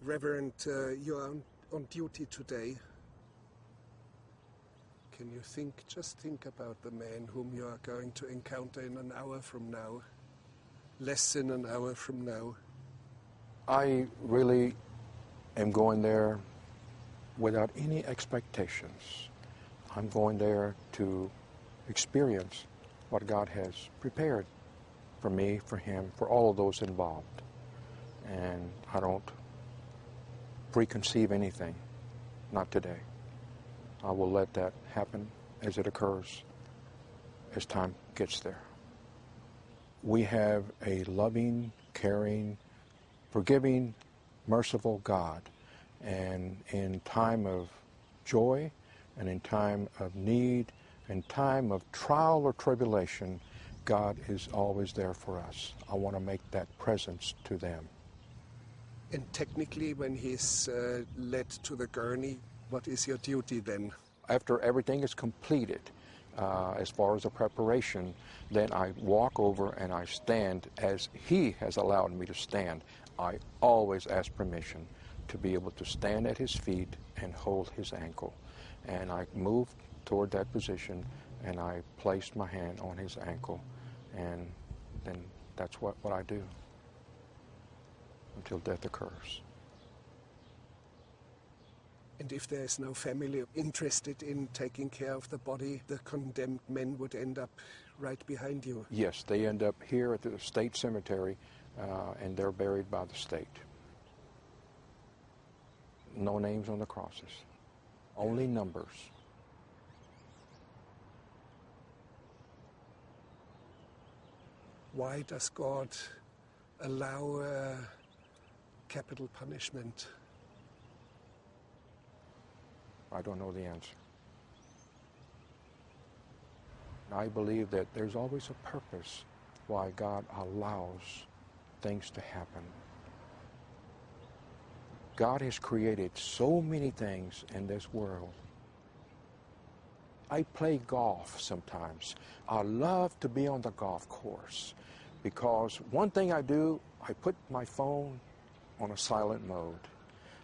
Reverend, you are on duty today. Can you just think about the man whom you are going to encounter in an hour from now? Less than an hour from now. I really am going there without any expectations. I'm going there to experience what God has prepared for me, for him, for all of those involved. And I don't preconceive anything, not today. I will let that happen as it occurs, as time gets there. We have a loving, caring, forgiving, merciful God. And in time of joy, and in time of need, in time of trial or tribulation, God is always there for us. I want to make that presence to them. And technically, when he's led to the gurney, what is your duty then? After everything is completed, as far as the preparation, then I walk over and I stand as he has allowed me to stand. I always ask permission to be able to stand at his feet and hold his ankle. And I moved toward that position and I placed my hand on his ankle, and then that's what I do until death occurs. And if there is no family interested in taking care of the body, the condemned men would end up right behind you? Yes, they end up here at the state cemetery, and they're buried by the state. No names on the crosses, only numbers. Why does God allow capital punishment? I don't know the answer. I believe that there's always a purpose why God allows things to happen. God has created so many things in this world. I play golf sometimes. I love to be on the golf course because one thing I do, I put my phone on a silent mode.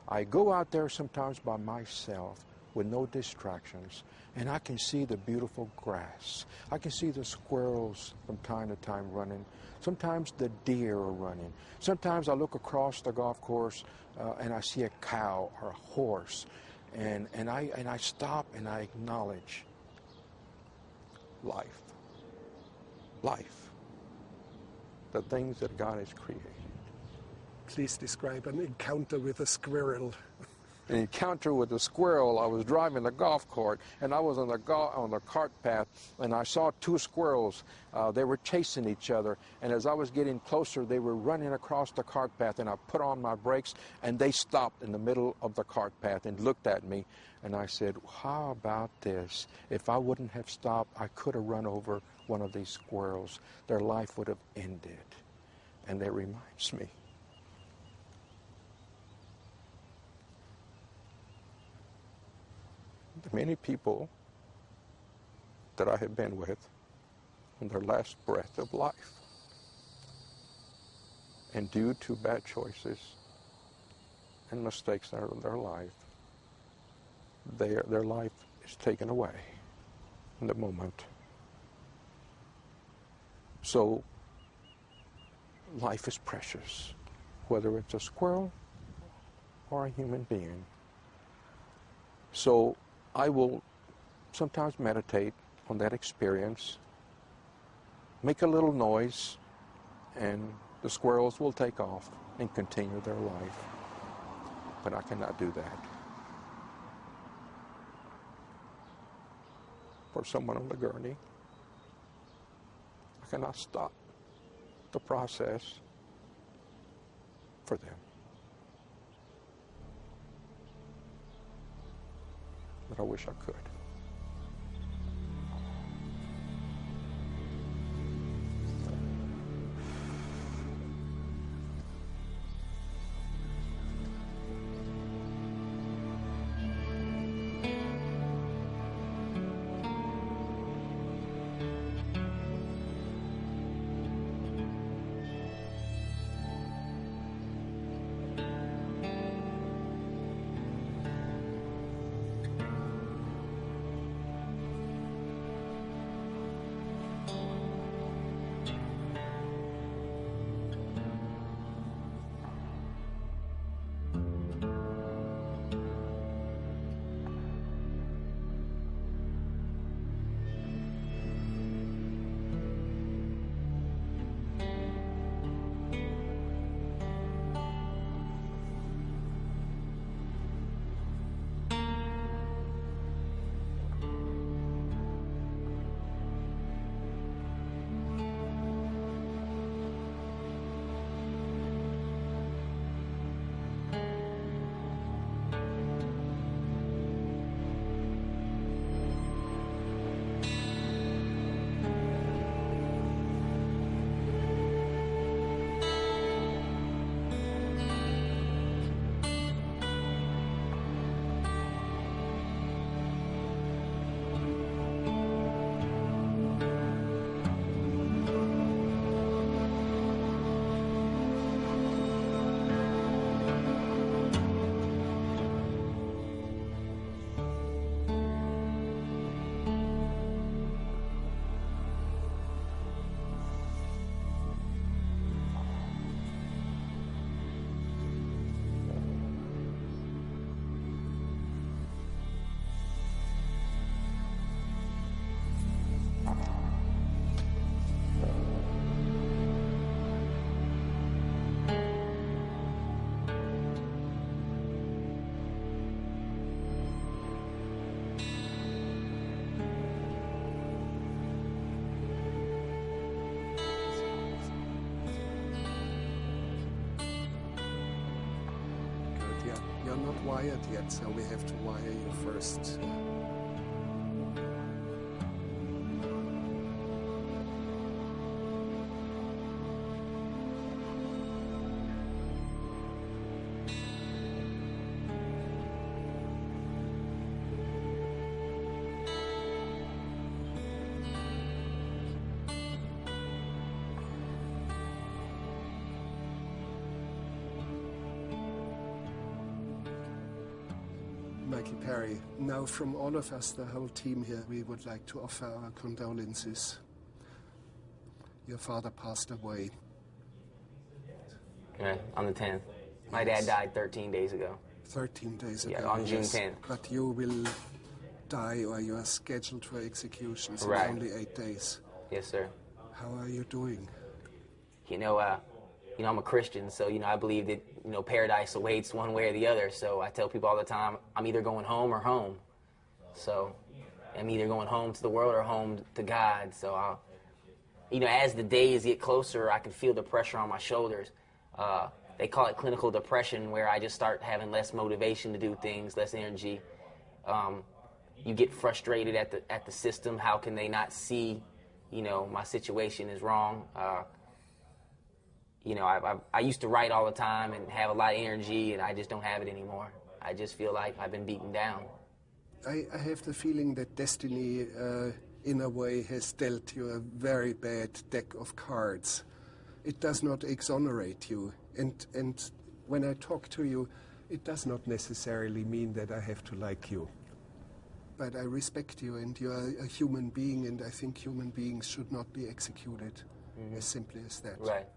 I go out there sometimes by myself with no distractions, and I can see the beautiful grass. I can see the squirrels from time to time running. Sometimes the deer are running. Sometimes I look across the golf course and I see a cow or a horse, and I stop and I acknowledge life. Life. The things that God has created. Please describe an encounter with a squirrel. An encounter with a squirrel. I was driving the golf cart, and I was on the cart path, and I saw two squirrels. They were chasing each other, and as I was getting closer, they were running across the cart path, and I put on my brakes, and they stopped in the middle of the cart path and looked at me, and I said, how about this? If I wouldn't have stopped, I could have run over one of these squirrels. Their life would have ended. And that reminds me, the many people that I have been with on their last breath of life, and due to bad choices and mistakes in their life, their life is taken away in the moment. So life is precious, whether it's a squirrel or a human being. So I will sometimes meditate on that experience, make a little noise, and the squirrels will take off and continue their life. But I cannot do that. For someone on the gurney, I cannot stop the process for them. But I wish I could. not wired yet, so we have to wire you first. Michael Perry, now from all of us, the whole team here, we would like to offer our condolences. Your father passed away. Yeah, on the 10th. My dad died 13 days ago. 13 days ago. Yeah, on June 10th. But you will die, or you are scheduled for execution in Right. only 8 days. Yes, sir. How are you doing? I'm a Christian, so, I believe that, paradise awaits one way or the other. So I tell people all the time, I'm either going home or home. So I'm either going home to the world or home to God. So, as the days get closer, I can feel the pressure on my shoulders. They call it clinical depression, where I just start having less motivation to do things, less energy. You get frustrated at the system. How can they not see, my situation is wrong? I used to write all the time and have a lot of energy, and I just don't have it anymore. I just feel like I've been beaten down. I have the feeling that destiny, in a way, has dealt you a very bad deck of cards. It does not exonerate you. And when I talk to you, it does not necessarily mean that I have to like you. But I respect you, and you are a human being, and I think human beings should not be executed, as simply as that. Right.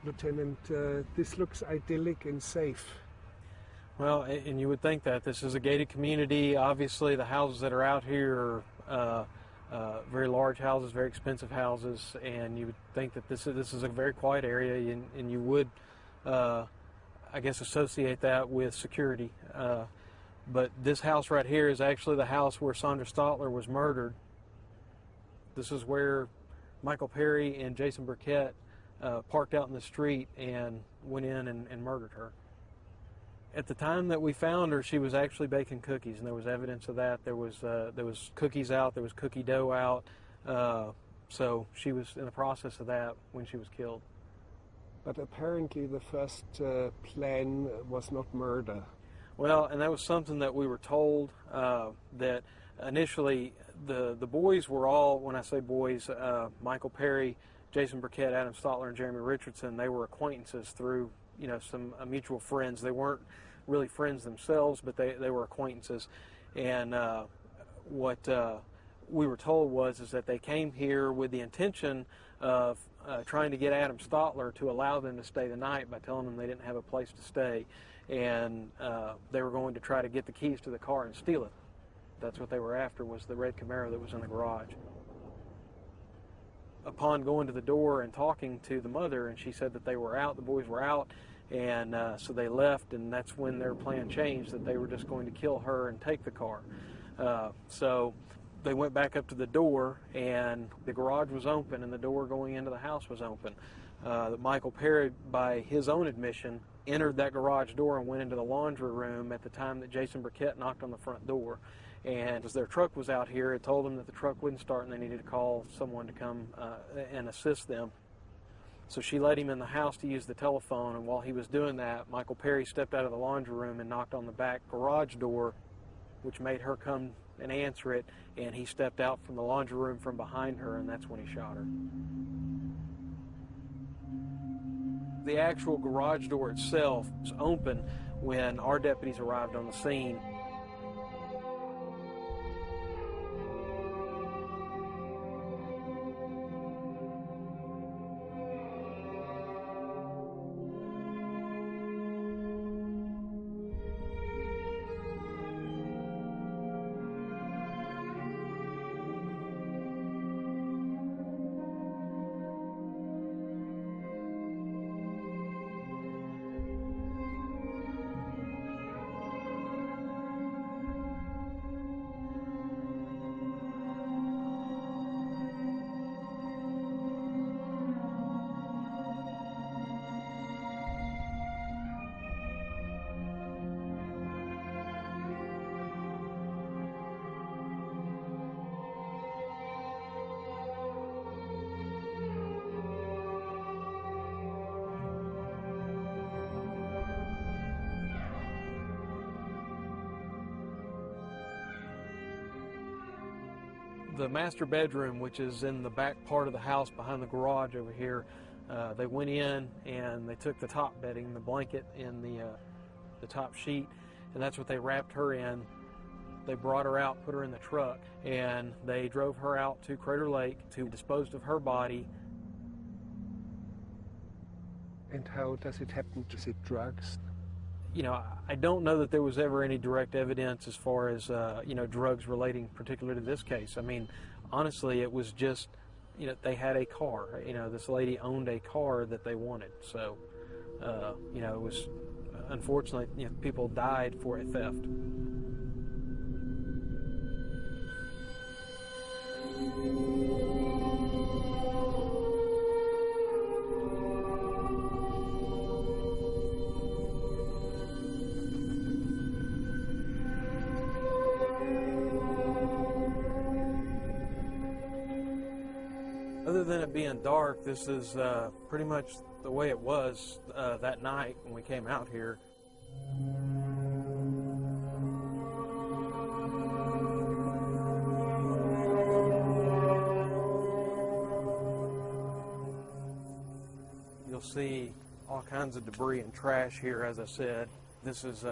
Lieutenant, this looks idyllic and safe. Well, and you would think that. This is a gated community. Obviously, the houses that are out here are very large houses, very expensive houses, and you would think that this is a very quiet area, and you would, I guess, associate that with security. But this house right here is actually the house where Sandra Stotler was murdered. This is where Michael Perry and Jason Burkett parked out in the street and went in and murdered her. At the time that we found her, she was actually baking cookies, and there was evidence of that. There was cookies out, there was cookie dough out, so she was in the process of that when she was killed. But apparently the first plan was not murder. Well, and that was something that we were told, that initially the boys were all, when I say boys, Michael Perry, Jason Burkett, Adam Stotler, and Jeremy Richardson, they were acquaintances through, some mutual friends. They weren't really friends themselves, but they were acquaintances. And what we were told was that they came here with the intention of trying to get Adam Stotler to allow them to stay the night by telling them they didn't have a place to stay. And they were going to try to get the keys to the car and steal it. That's what they were after, was the red Camaro that was in the garage. Upon going to the door and talking to the mother, and she said that they were out, the boys were out, and so they left, and that's when their plan changed, that they were just going to kill her and take the car. So they went back up to the door, and the garage was open, and the door going into the house was open. Michael Perry, by his own admission, entered that garage door and went into the laundry room at the time that Jason Burkett knocked on the front door. And as their truck was out here, it told them that the truck wouldn't start and they needed to call someone to come and assist them. So she let him in the house to use the telephone, and while he was doing that, Michael Perry stepped out of the laundry room and knocked on the back garage door, which made her come and answer it, and he stepped out from the laundry room from behind her, and that's when he shot her. The actual garage door itself was open when our deputies arrived on the scene. The master bedroom, which is in the back part of the house behind the garage over here, they went in and they took the top bedding, the blanket in the top sheet, and that's what they wrapped her in. They brought her out, put her in the truck, and they drove her out to Crater Lake to dispose of her body. And how does it happen? Is it drugs? I don't know that there was ever any direct evidence as far as, drugs relating particularly to this case. I mean, honestly, it was just, they had a car. This lady owned a car that they wanted. So, it was, unfortunately, people died for a theft. Other than it being dark, this is pretty much the way it was that night when we came out here. You'll see all kinds of debris and trash here, as I said. This is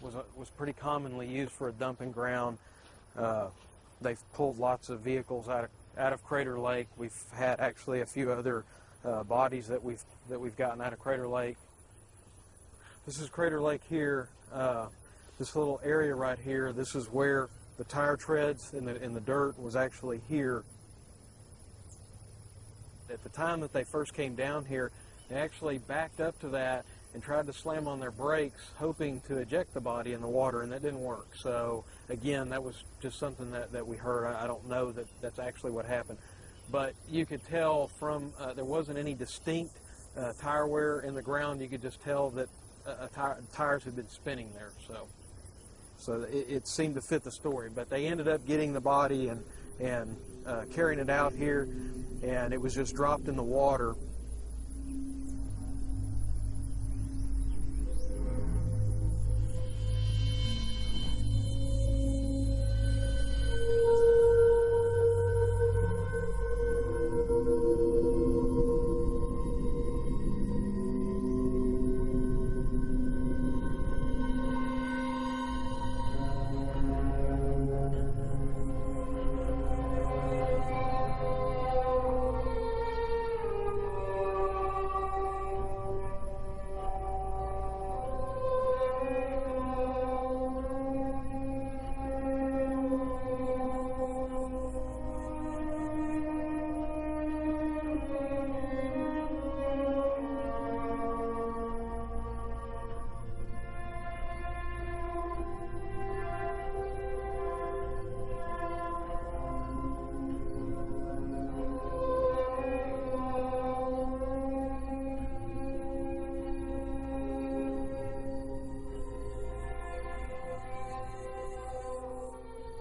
was pretty commonly used for a dumping ground. They've pulled lots of vehicles out of Crater Lake. We've had actually a few other bodies that we've gotten out of Crater Lake. This is Crater Lake here. This little area right here. This is where the tire treads in the dirt was actually here. At the time that they first came down here, they actually backed up to that and tried to slam on their brakes, hoping to eject the body in the water, and that didn't work. So again, that was just something that we heard. I don't know that that's actually what happened. But you could tell from, there wasn't any distinct tire wear in the ground. You could just tell that tires had been spinning there. So it seemed to fit the story. But they ended up getting the body and carrying it out here, and it was just dropped in the water.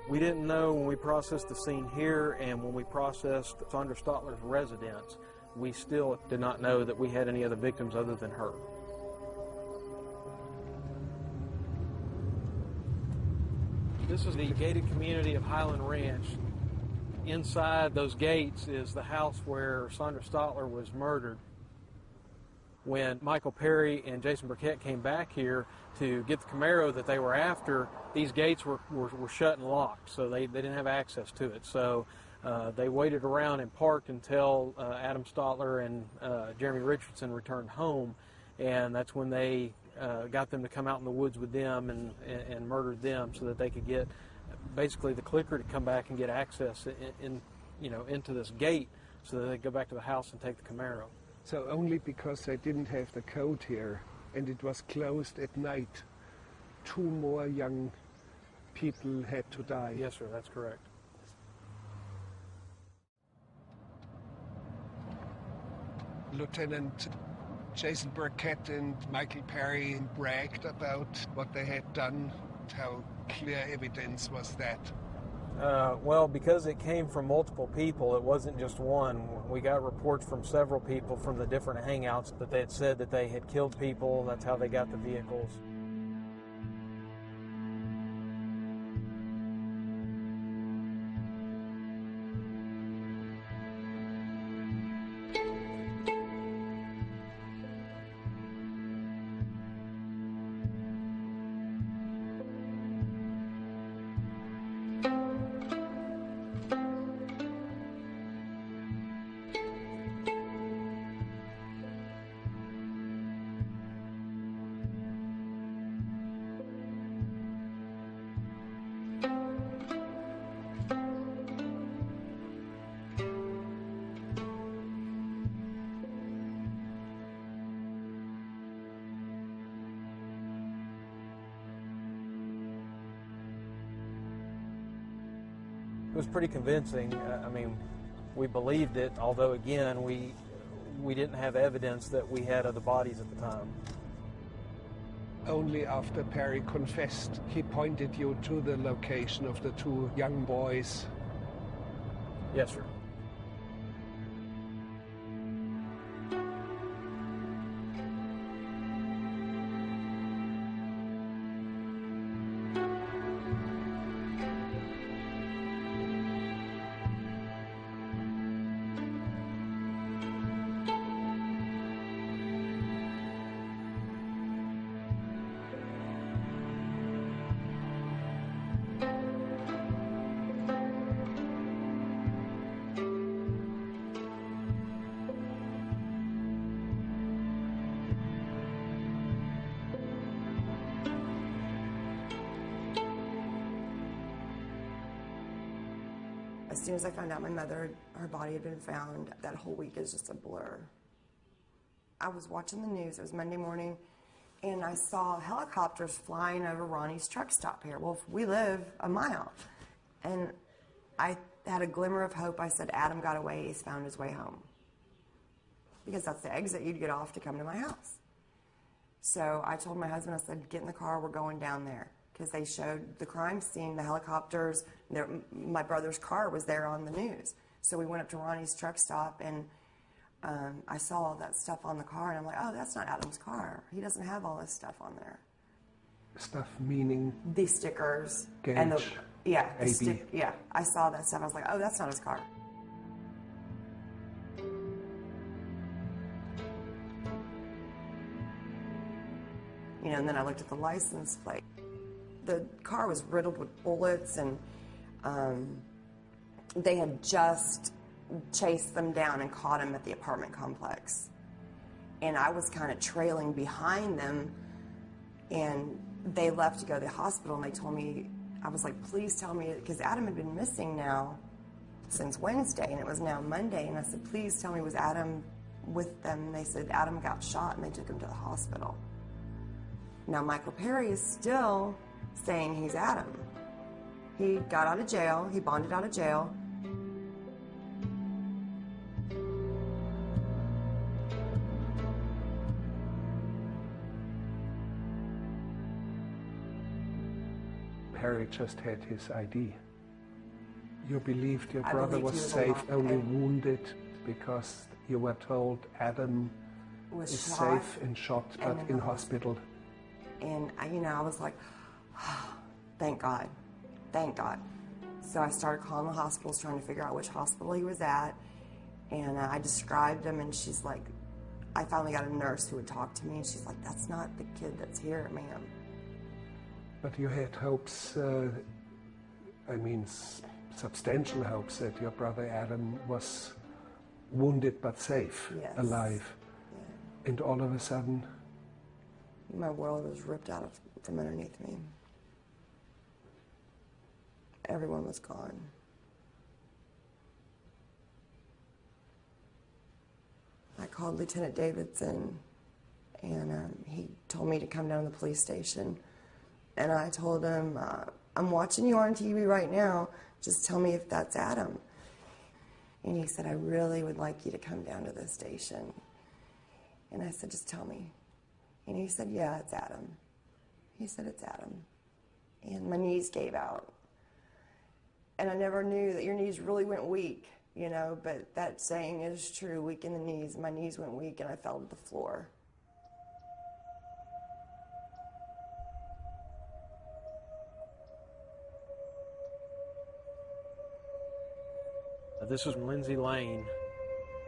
We didn't know when we processed the scene here and when we processed Sandra Stotler's residence, we still did not know that we had any other victims other than her. This is the gated community of Highland Ranch. Inside those gates is the house where Sandra Stotler was murdered. When Michael Perry and Jason Burkett came back here to get the Camaro that they were after, these gates were shut and locked, so they didn't have access to it. So they waited around and parked until Adam Stotler and Jeremy Richardson returned home, and that's when they got them to come out in the woods with them and murdered them so that they could get basically the clicker to come back and get access into this gate so that they could go back to the house and take the Camaro. So only because they didn't have the code here and it was closed at night, 2 more young people had to die. Yes, sir, that's correct. Lieutenant Jason Burkett and Michael Perry bragged about what they had done, how clear evidence was that. Well, because it came from multiple people, it wasn't just one. We got reports from several people from the different hangouts that they had said that they had killed people. That's how they got the vehicles. It was pretty convincing. I mean, we believed it, although again, we didn't have evidence that we had other bodies at the time. Only after Perry confessed, he pointed you to the location of the 2 young boys. Yes, sir. As soon as I found out my mother, her body had been found, that whole week is just a blur. I was watching the news, it was Monday morning, and I saw helicopters flying over Ronnie's truck stop here. Well, we live a mile. And I had a glimmer of hope. I said, Adam got away, he's found his way home. Because that's the exit you'd get off to come to my house. So I told my husband, I said, get in the car, we're going down there. Because they showed the crime scene, the helicopters, my brother's car was there on the news. So we went up to Ronnie's truck stop, and I saw all that stuff on the car, and I'm like, oh, that's not Adam's car. He doesn't have all this stuff on there. Stuff meaning? The stickers. Gauge, and the, yeah, AB. yeah, I saw that stuff. I was like, oh, that's not his car. You know, and then I looked at the license plate. The car was riddled with bullets, and they had just chased them down and caught him at the apartment complex. And I was kind of trailing behind them, and they left to go to the hospital, and they told me, I was like, please tell me, because Adam had been missing now since Wednesday, and it was now Monday, and I said, please tell me, was Adam with them? And they said, Adam got shot, and they took him to the hospital. Now, Michael Perry is still saying he's Adam. He got out of jail. He bonded out of jail. Perry just had his ID. You believed your I brother believed was he was safe, alive. only wounded, because you were told Adam Was is shot, safe and shot, and but in in the hospital. And, you know, I was like, oh, thank God, thank God. So I started calling the hospitals, trying to figure out which hospital he was at. And I described him, and she's like, I finally got a nurse who would talk to me, and she's like, that's not the kid that's here, ma'am. But you had hopes, substantial hopes that your brother Adam was wounded but safe, Yes. alive. Yeah. And all of a sudden, My world was ripped out from underneath me. Everyone was gone. I called Lieutenant Davidson, and he told me to come down to the police station. And I told him, I'm watching you on TV right now. Just tell me if that's Adam. And he said, I really would like you to come down to the station. And I said, just tell me. And he said, yeah, it's Adam. He said, it's Adam. And my knees gave out. And I never knew that your knees really went weak, you know, but that saying is true, weak in the knees. My knees went weak, and I fell to the floor. This is Lindsay Lane.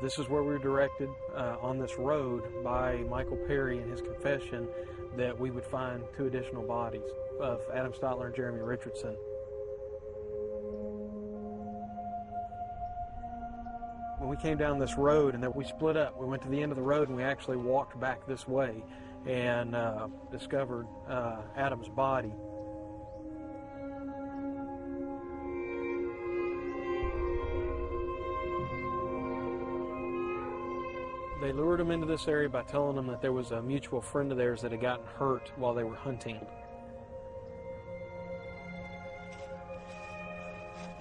This is where we were directed on this road by Michael Perry in his confession that we would find 2 additional bodies of Adam Stotler and Jeremy Richardson. When we came down this road, and then we split up, we went to the end of the road, and we actually walked back this way and discovered Adam's body. They lured him into this area by telling them that there was a mutual friend of theirs that had gotten hurt while they were hunting.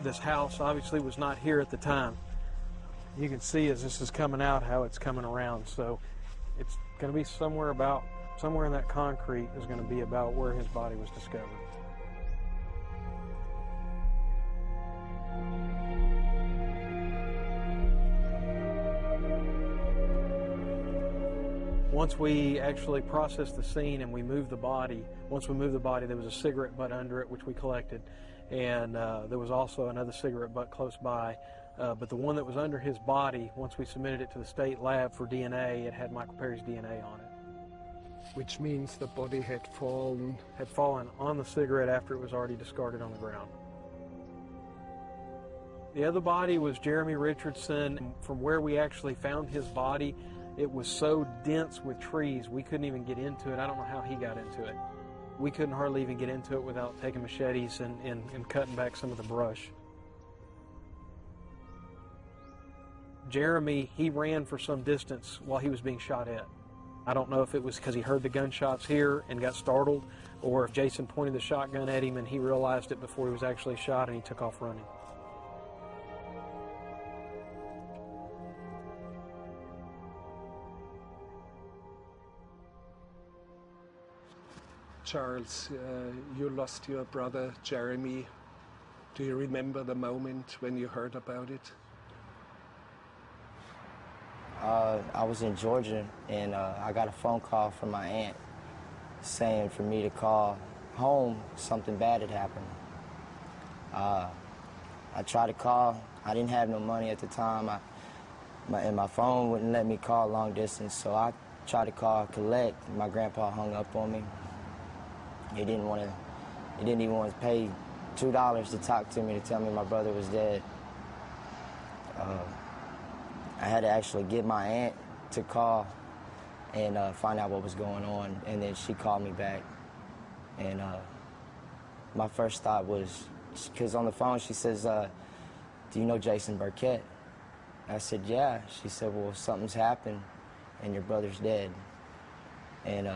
This house obviously was not here at the time. You can see as this is coming out how it's coming around, so it's going to be somewhere in that concrete is going to be about where his body was discovered. Once we actually processed the scene and we moved the body, there was a cigarette butt under it, which we collected, and there was also another cigarette butt close by. But the one that was under his body, once we submitted it to the state lab for DNA, it had Michael Perry's DNA on it. which means the body had fallen. Had fallen on the cigarette after it was already discarded on the ground. The other body was Jeremy Richardson. From where we actually found his body, it was so dense with trees, we couldn't even get into it. I don't know how he got into it. We couldn't hardly even get into it without taking machetes and cutting back some of the brush. Jeremy, he ran for some distance while he was being shot at. I don't know if it was because he heard the gunshots here and got startled, or if Jason pointed the shotgun at him and he realized it before he was actually shot and he took off running. Charles, you lost your brother Jeremy. Do you remember the moment when you heard about it? I was in Georgia, and I got a phone call from my aunt saying for me to call home. Something bad had happened. I tried to call. I didn't have no money at the time, and my phone wouldn't let me call long distance, so I tried to call collect. My grandpa hung up on me. He didn't even want to pay $2 to talk to me to tell me my brother was dead. I had to actually get my aunt to call and find out what was going on, and then she called me back. And my first thought was, because on the phone she says, do you know Jason Burkett? I said, yeah. She said, well, something's happened and your brother's dead. And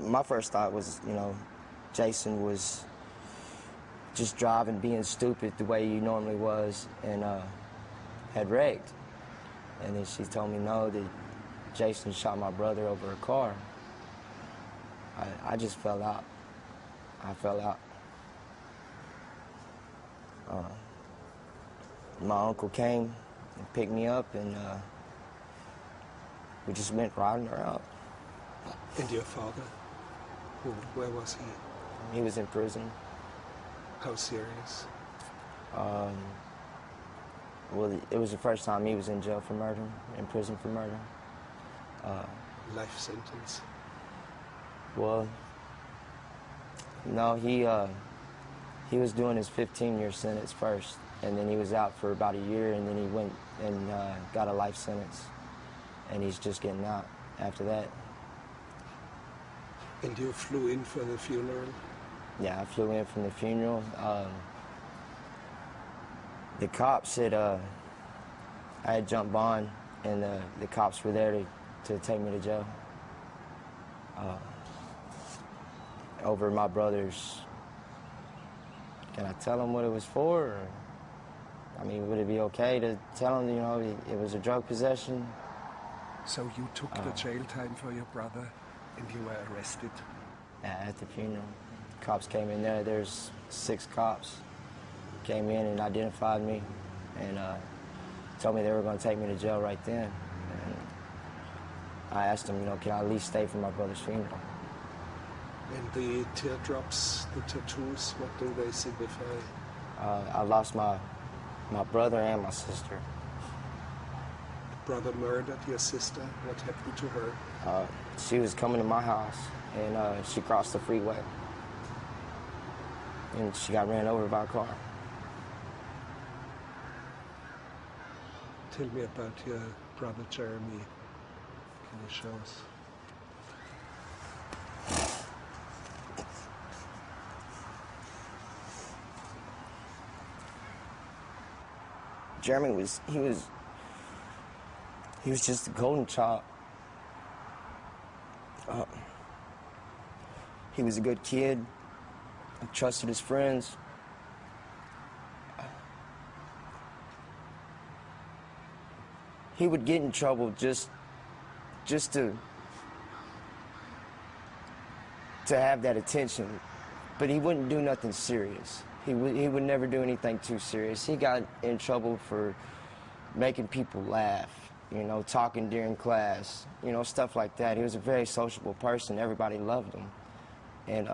my first thought was, Jason was just driving, being stupid the way he normally was, and had wrecked. And then she told me no, that Jason shot my brother over a car. I just fell out. I fell out. My uncle came and picked me up, and we just went riding around. And your father? Where was he? He was in prison. How serious? Well, it was the first time he was in jail for murder, in prison for murder. Life sentence? Well, no, he was doing his 15-year sentence first, and then he was out for about a year, and then he went and got a life sentence, and he's just getting out after that. And you flew in for the funeral? Yeah, I flew in from the funeral. The cops said I had jumped bond, and the cops were there to take me to jail over my brother's. Can I tell him what it was for? Or, I mean, would it be okay to tell him, it was a drug possession? So you took the jail time for your brother, and you were arrested? At the funeral. Cops came in there. There's 6 cops came in and identified me, and told me they were going to take me to jail right then. And I asked them, can I at least stay for my brother's funeral? And the teardrops, the tattoos, what do they signify? I lost my brother and my sister. Brother murdered your sister. What happened to her? She was coming to my house, and she crossed the freeway, and she got ran over by a car. Tell me about your brother Jeremy. Can you show us? Jeremy was just a golden child. He was a good kid. He trusted his friends. He would get in trouble just to have that attention, but he wouldn't do nothing serious. He would never do anything too serious. He got in trouble for making people laugh, talking during class, stuff like that. He was a very sociable person. Everybody loved him. And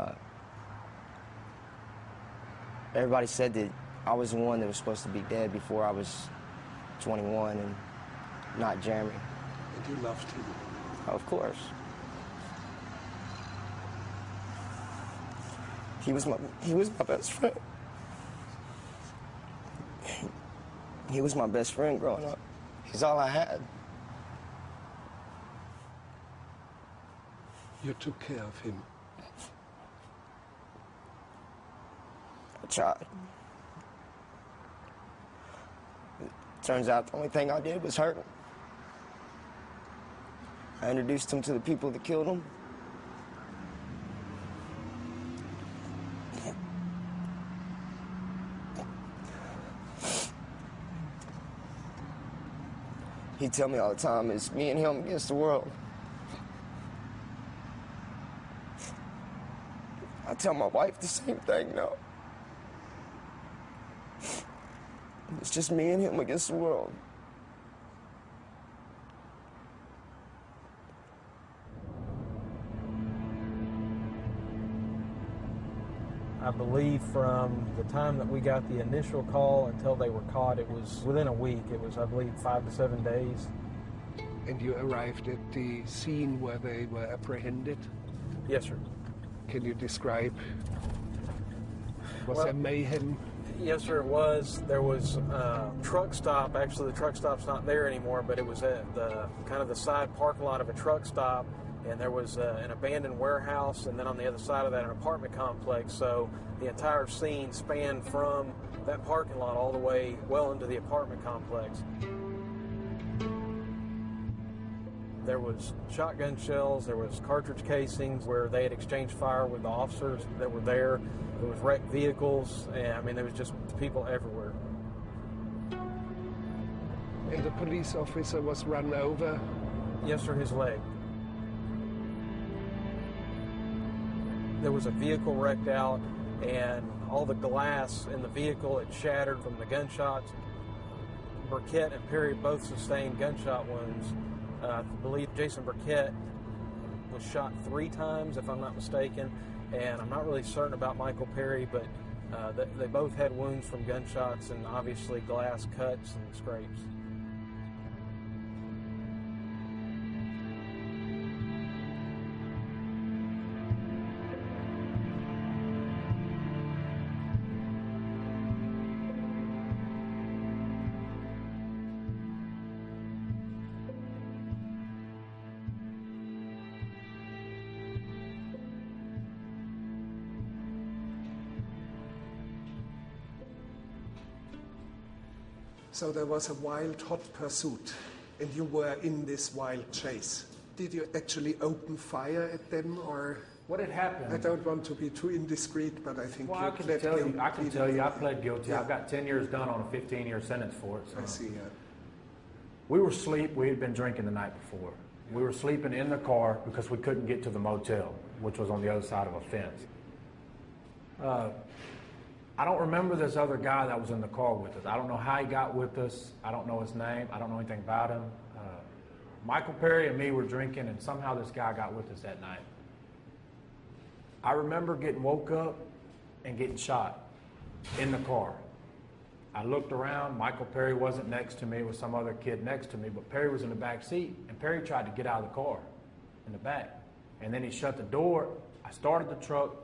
everybody said that I was the one that was supposed to be dead before I was 21, and not Jeremy. And you loved him? Of course. He was my best friend. He was my best friend growing up. He's all I had. You took care of him? I tried. It turns out the only thing I did was hurt him. I introduced him to the people that killed him. He tell me all the time, it's me and him against the world. I tell my wife the same thing now. It's just me and him against the world. I believe from the time that we got the initial call until they were caught, it was within a week. It was, I believe, 5 to 7 days. And you arrived at the scene where they were apprehended? Yes, sir. Can you describe? Was Well, there mayhem? Yes, sir, it was. There was a truck stop. Actually, the truck stop's not there anymore, but it was at the kind of the side parking lot of a truck stop. And there was an abandoned warehouse, and then on the other side of that, an apartment complex. So the entire scene spanned from that parking lot all the way well into the apartment complex. There was shotgun shells, there was cartridge casings where they had exchanged fire with the officers that were there. There was wrecked vehicles, and I mean, there was just people everywhere. And the police officer was run over? Yes, sir, his leg. There was a vehicle wrecked out, and all the glass in the vehicle had shattered from the gunshots. Burkett and Perry both sustained gunshot wounds. I believe Jason Burkett was shot 3 times, if I'm not mistaken, and I'm not really certain about Michael Perry, but they both had wounds from gunshots and obviously glass cuts and scrapes. So there was a wild, hot pursuit, and you were in this wild chase. Did you actually open fire at them, or? What had happened? I don't want to be too indiscreet, but I think well, you I can tell you, I pled guilty. Yeah. I've got 10 years done on a 15-year sentence for it. So. I see. We were asleep. We had been drinking the night before. We were sleeping in the car because we couldn't get to the motel, which was on the other side of a fence. I don't remember this other guy that was in the car with us. I don't know how he got with us. I don't know his name. I don't know anything about him. Michael Perry and me were drinking, and somehow this guy got with us that night. I remember getting woke up and getting shot in the car. I looked around. Michael Perry wasn't next to me. It was some other kid next to me, but Perry was in the back seat, and Perry tried to get out of the car in the back. And then he shut the door. I started the truck,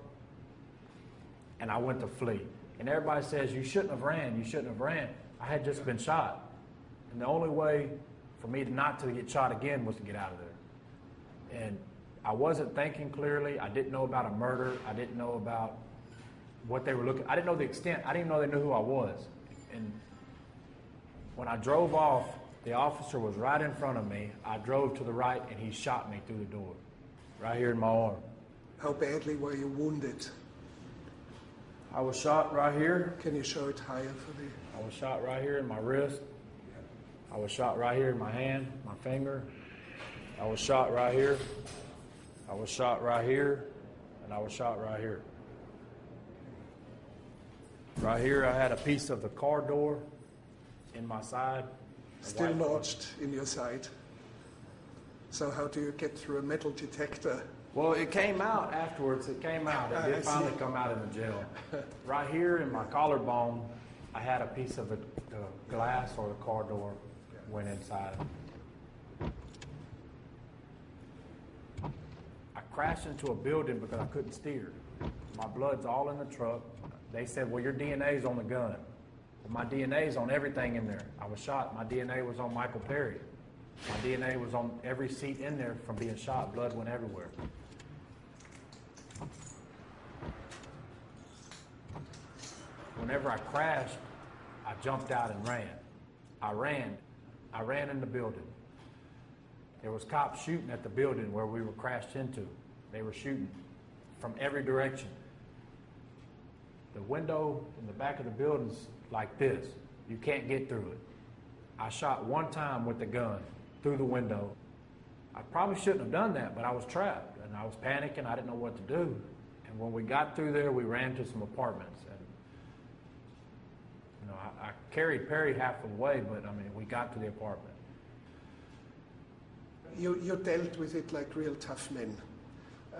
and I went to flee. And everybody says, you shouldn't have ran, you shouldn't have ran. I had just been shot. And the only way for me not to get shot again was to get out of there. And I wasn't thinking clearly. I didn't know about a murder. I didn't know about what they were looking. I didn't know the extent. I didn't even know they knew who I was. And when I drove off, the officer was right in front of me. I drove to the right, and he shot me through the door, right here in my arm. How badly were you wounded? I was shot right here. Can you show it higher for me? I was shot right here in my wrist. I was shot right here in my hand, my finger. I was shot right here. I was shot right here. And I was shot right here. Right here, I had a piece of the car door in my side. Still lodged in your side. So how do you get through a metal detector? Well, it came out afterwards. It came out. It did finally come out in the jail. Right here in my collarbone, I had a piece of the glass or the car door went inside. I crashed into a building because I couldn't steer. My blood's all in the truck. They said, well, your DNA's on the gun. Well, my DNA's on everything in there. I was shot. My DNA was on Michael Perry. My DNA was on every seat in there from being shot. Blood went everywhere. Whenever I crashed, I jumped out and ran. I ran in the building. There was cops shooting at the building where we were crashed into. They were shooting from every direction. The window in the back of the building's like this. You can't get through it. I shot one time with the gun through the window. I probably shouldn't have done that, but I was trapped and I was panicking. I didn't know what to do. And when we got through there, we ran to some apartments. And, you know, I carried Perry half the way, but I mean, we got to the apartment. You dealt with it like real tough men.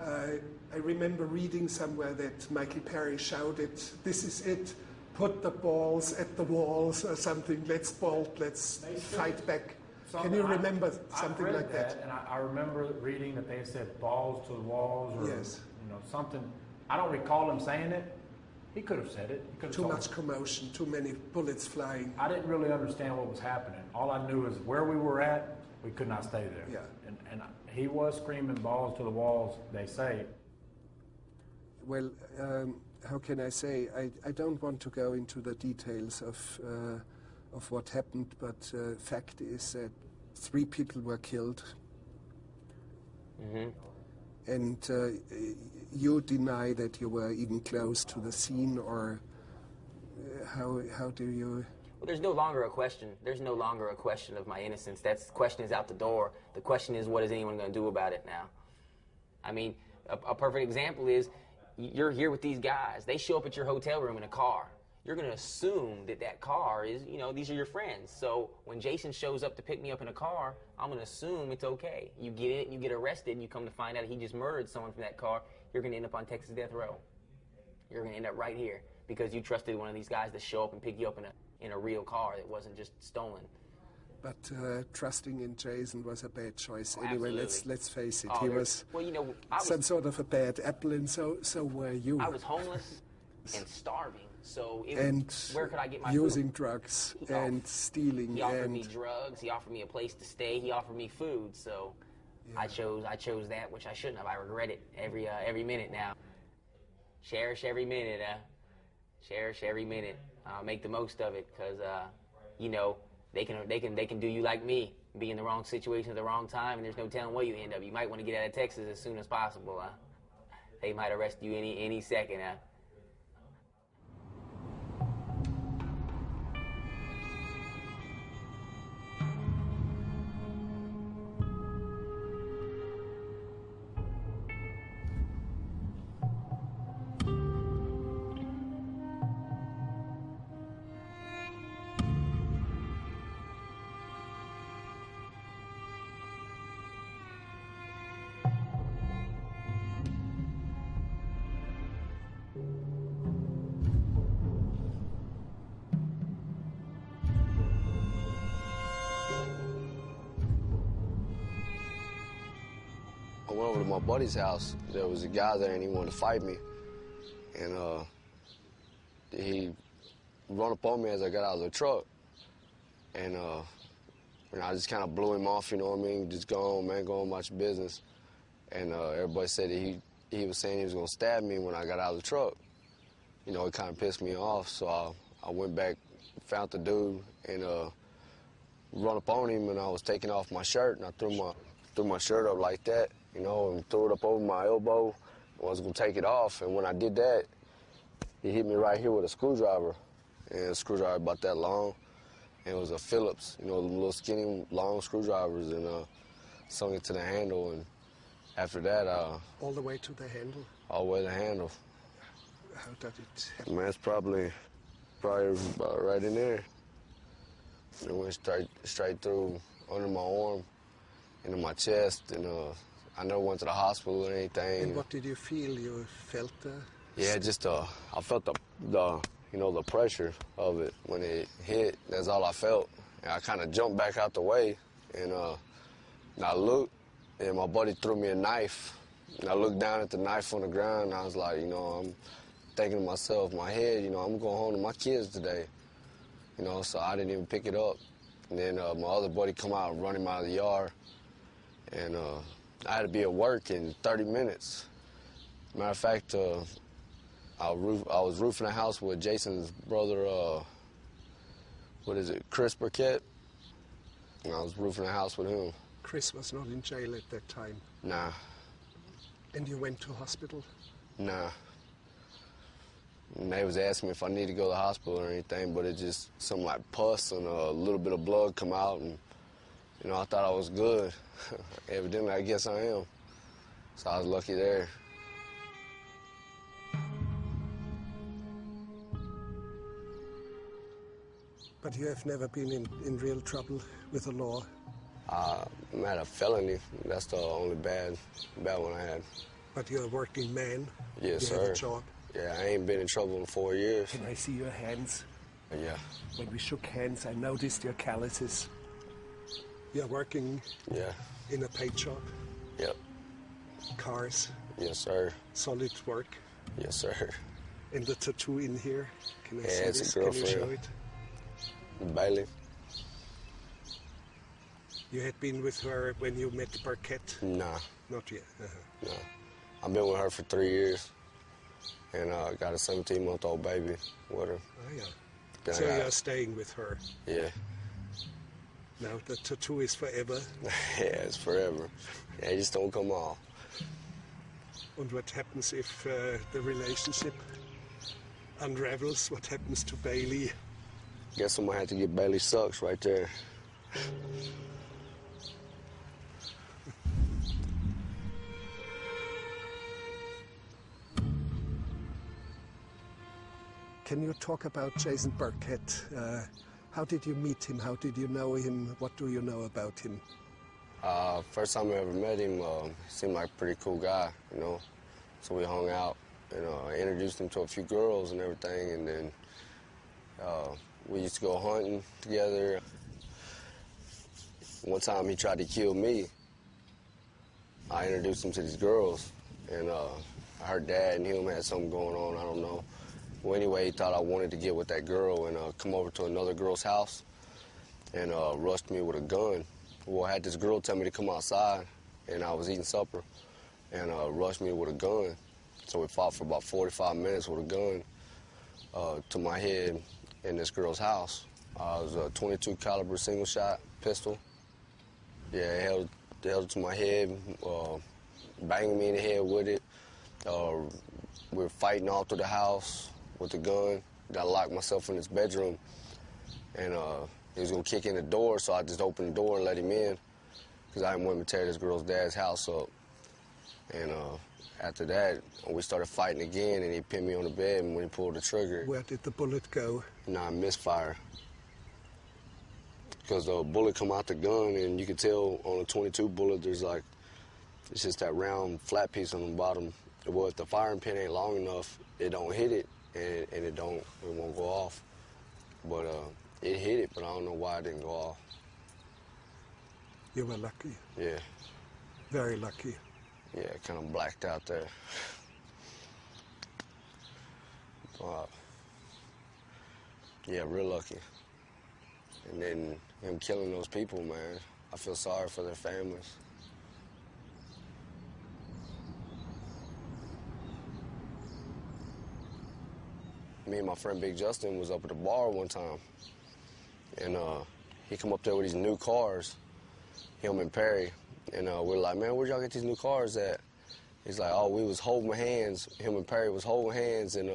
I remember reading somewhere that Michael Perry shouted, "This is it, put the balls at the walls," or something, "Let's bolt, let's fight back." Can you remember something I read like that? And I remember reading that they said balls to the walls, or Yes. you know, something. I don't recall him saying it. He could have said it. He could have Too told much me. commotion, too many bullets flying. I didn't really understand what was happening. All I knew is where we were at, we could not stay there. Yeah. And he was screaming balls to the walls, they say. Well, how can I say? I don't want to go into the details of what happened, but fact is that 3 people were killed. Mm-hmm. And you deny that you were even close to the scene, or how do you? Well, there's no longer a question. There's no longer a question of my innocence. That question is out the door. The question is, what is anyone going to do about it now? I mean, a perfect example is, you're here with these guys. They show up at your hotel room in a car. You're going to assume that that car is, you know, these are your friends. So when Jason shows up to pick me up in a car, I'm going to assume it's okay. You get in it, you get arrested, and you come to find out he just murdered someone from that car, you're going to end up on Texas death row. You're going to end up right here because you trusted one of these guys to show up and pick you up in a real car that wasn't just stolen. But trusting in Jason was a bad choice. Oh, anyway, absolutely. let's face it. Oh, He was well, you know, some sort of a bad apple, and so were you. I was homeless and starving. So and where could I get my using food? drugs and stealing. He offered and me drugs. He offered me a place to stay. He offered me food. So yeah. I chose that, which I shouldn't have. I regret it every minute now. Cherish every minute. Cherish every minute. Make the most of it, because you know, they can do you like me. Be in the wrong situation at the wrong time, and there's no telling where you end up. You might want to get out of Texas as soon as possible. They might arrest you any second. I went over to my buddy's house. There was a guy there and he wanted to fight me. And he run up on me as I got out of the truck. And I just kind of blew him off, you know what I mean? Just go on, man, go on about your business. And everybody said that he was saying he was gonna stab me when I got out of the truck. You know, it kind of pissed me off, so I went back, found the dude, and run up on him, and I was taking off my shirt, and I threw my shirt up like that, you know, and threw it up over my elbow. I was gonna take it off, and when I did that, he hit me right here with a screwdriver, and a screwdriver about that long, and it was a Phillips, you know, little skinny, long screwdrivers, and sung it to the handle, and after that, all the way to the handle. all the way to the handle. How did it happen? Man, it's probably about right in there. It went straight through under my arm, into my chest, and I never went to the hospital or anything. And what did you feel? You felt the... Yeah, just I felt the you know, the pressure of it when it hit. That's all I felt. And I kind of jumped back out the way, and I looked, and my buddy threw me a knife. And I looked down at the knife on the ground, and I was like, you know, I'm thinking to myself, my head, you know, I'm going home to my kids today. You know, so I didn't even pick it up. And then my other buddy come out and run him out of the yard. And I had to be at work in 30 minutes. Matter of fact, I was roofing a house with Jason's brother, Chris Burkett. And I was roofing a house with him. Chris was not in jail at that time. Nah. And you went to hospital? Nah. And they was asking me if I need to go to the hospital or anything, but it just, something like pus and a little bit of blood come out, and, you know, I thought I was good. Evidently, I guess I am. So I was lucky there. But you have never been in real trouble with the law? I had a felony. That's the only bad one I had. But you're a working man? Yes, sir. You have a job? Yeah, I ain't been in trouble in 4 years. Can I see your hands? Yeah. When we shook hands, I noticed your calluses. You're working in a paint shop? Yep. Cars? Yes, sir. Solid work? Yes, sir. And the tattoo in here? Can I see it's this? a girlfriend. Can you show it? Bailey. You had been with her when you met Burkett? Nah. Not yet? No. I've been with her for 3 years. And got a 17-month-old baby with her. Oh, yeah. Then So you're staying with her? Yeah. Now, the tattoo is forever? Yeah, it's forever. Yeah, it just don't come off. And what happens if the relationship unravels? What happens to Bailey? Guess I'm gonna have to get Bailey sucks right there. Can you talk about Jason Burkett? How did you meet him? How did you know him? What do you know about him? First time I ever met him, he seemed like a pretty cool guy, you know. So we hung out, and I introduced him to a few girls and everything, and then we used to go hunting together. One time he tried to kill me. I introduced him to these girls, and her dad and him had something going on, I don't know. Well, anyway, he thought I wanted to get with that girl and come over to another girl's house and rushed me with a gun. Well, I had this girl tell me to come outside, and I was eating supper, and rushed me with a gun. So we fought for about 45 minutes with a gun to my head in this girl's house. It was a .22 caliber single shot pistol. Yeah, it held it to my head, banging me in the head with it. We were fighting all through the house with the gun. I locked myself in his bedroom, and he was gonna kick in the door, so I just opened the door and let him in, because I didn't want him to tear this girl's dad's house up. And after that, we started fighting again, and he pinned me on the bed, and when he pulled the trigger... Where did the bullet go? I misfire. Because the bullet come out the gun, and you can tell on a .22 bullet, there's like, it's just that round flat piece on the bottom. Well, if the firing pin ain't long enough, it don't hit it, and it won't go off. But it hit it, but I don't know why it didn't go off. You were lucky. Yeah. Very lucky. Yeah, kind of blacked out there. Yeah, real lucky. And then him killing those people, man, I feel sorry for their families. Me and my friend Big Justin was up at the bar one time, and he come up there with these new cars, him and Perry, and we're like, man, where'd y'all get these new cars at? He's like, oh, we was holding hands, him and Perry was holding hands and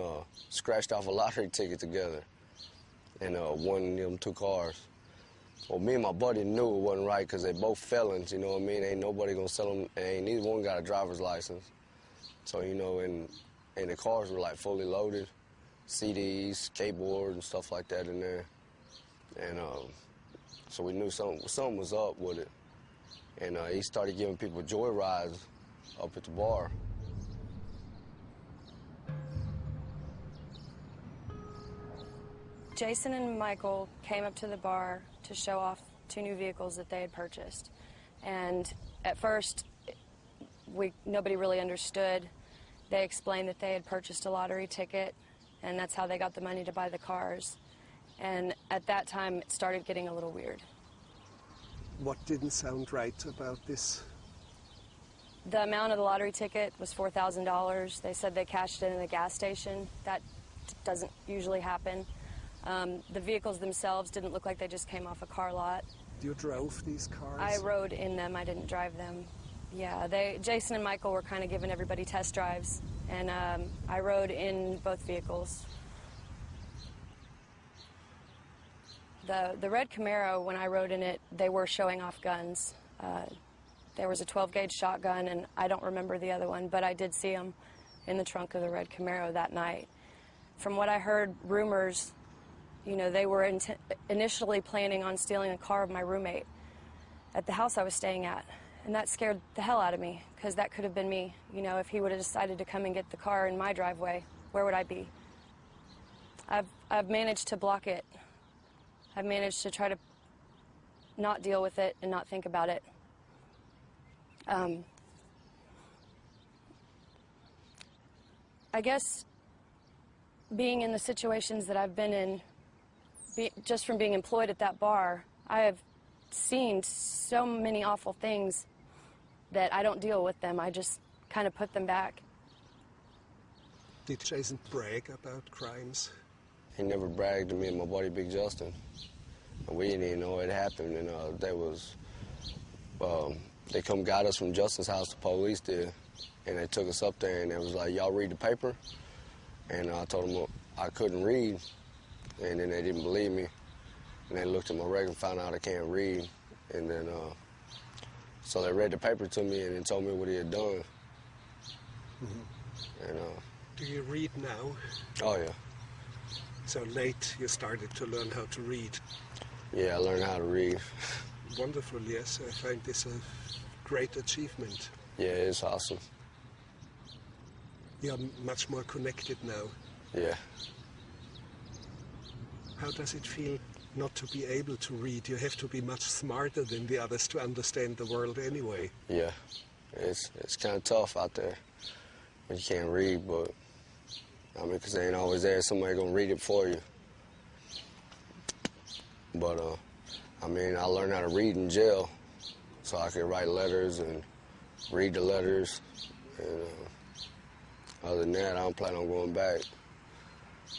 scratched off a lottery ticket together and won them 2 cars. Well, me and my buddy knew it wasn't right because they both felons, you know what I mean? Ain't nobody gonna sell them, and neither one got a driver's license. So, you know, and the cars were like fully loaded. CDs, skateboard, and stuff like that in there. And so we knew something was up with it. And he started giving people joy rides up at the bar. Jason and Michael came up to the bar to show off 2 new vehicles that they had purchased. And at first, nobody really understood. They explained that they had purchased a lottery ticket, and that's how they got the money to buy the cars. And at that time, it started getting a little weird. What didn't sound right about this? The amount of the lottery ticket was $4,000. They said they cashed it in a gas station. That doesn't usually happen. The vehicles themselves didn't look like they just came off a car lot. You drove these cars? I rode in them. I didn't drive them. Yeah, Jason and Michael were kind of giving everybody test drives, and I rode in both vehicles. The red Camaro, when I rode in it, they were showing off guns. There was a 12-gauge shotgun, and I don't remember the other one, but I did see them in the trunk of the red Camaro that night. From what I heard, rumors, you know, they were initially planning on stealing a car of my roommate at the house I was staying at, and that scared the hell out of me, because that could have been me. You know, if he would have decided to come and get the car in my driveway, where would I be? I've managed to block it. I've managed to try to not deal with it and not think about it. I guess being in the situations that I've been in, just from being employed at that bar, I have seen so many awful things that I don't deal with them. I just kind of put them back. Did Jason brag about crimes? He never bragged to me and my buddy Big Justin. We didn't even know it happened, and they come got us from Justin's house, the police did, and they took us up there, and it was like, y'all read the paper? And I told them I couldn't read, and then they didn't believe me, and they looked at my record and found out I can't read, and then, so they read the paper to me and then told me what he had done. Mm-hmm. And, do you read now? Oh, yeah. So late you started to learn how to read? Yeah, I learned how to read. Wonderful, yes. I find this a great achievement. Yeah, it's awesome. You're much more connected now. Yeah. How does it feel not to be able to read? You have to be much smarter than the others to understand the world anyway. Yeah, it's kind of tough out there when you can't read, but I mean, because they ain't always there. Somebody gonna read it for you. But, I mean, I learned how to read in jail, so I could write letters and read the letters. And other than that, I don't plan on going back.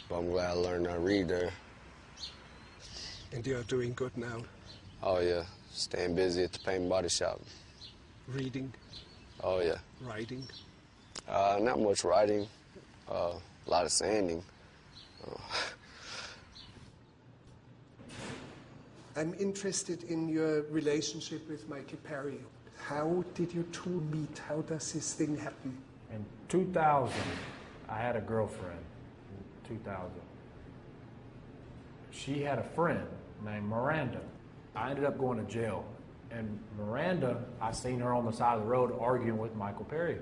But I'm glad I learned how to read there. And you're doing good now? Oh, yeah. Staying busy at the paint and body shop. Reading? Oh, yeah. Writing? Not much writing. A lot of sanding. I'm interested in your relationship with Michael Perry. How did you two meet? How does this thing happen? In 2000, I had a girlfriend. In 2000. She had a friend named Miranda. I ended up going to jail. And Miranda, I seen her on the side of the road arguing with Michael Perry.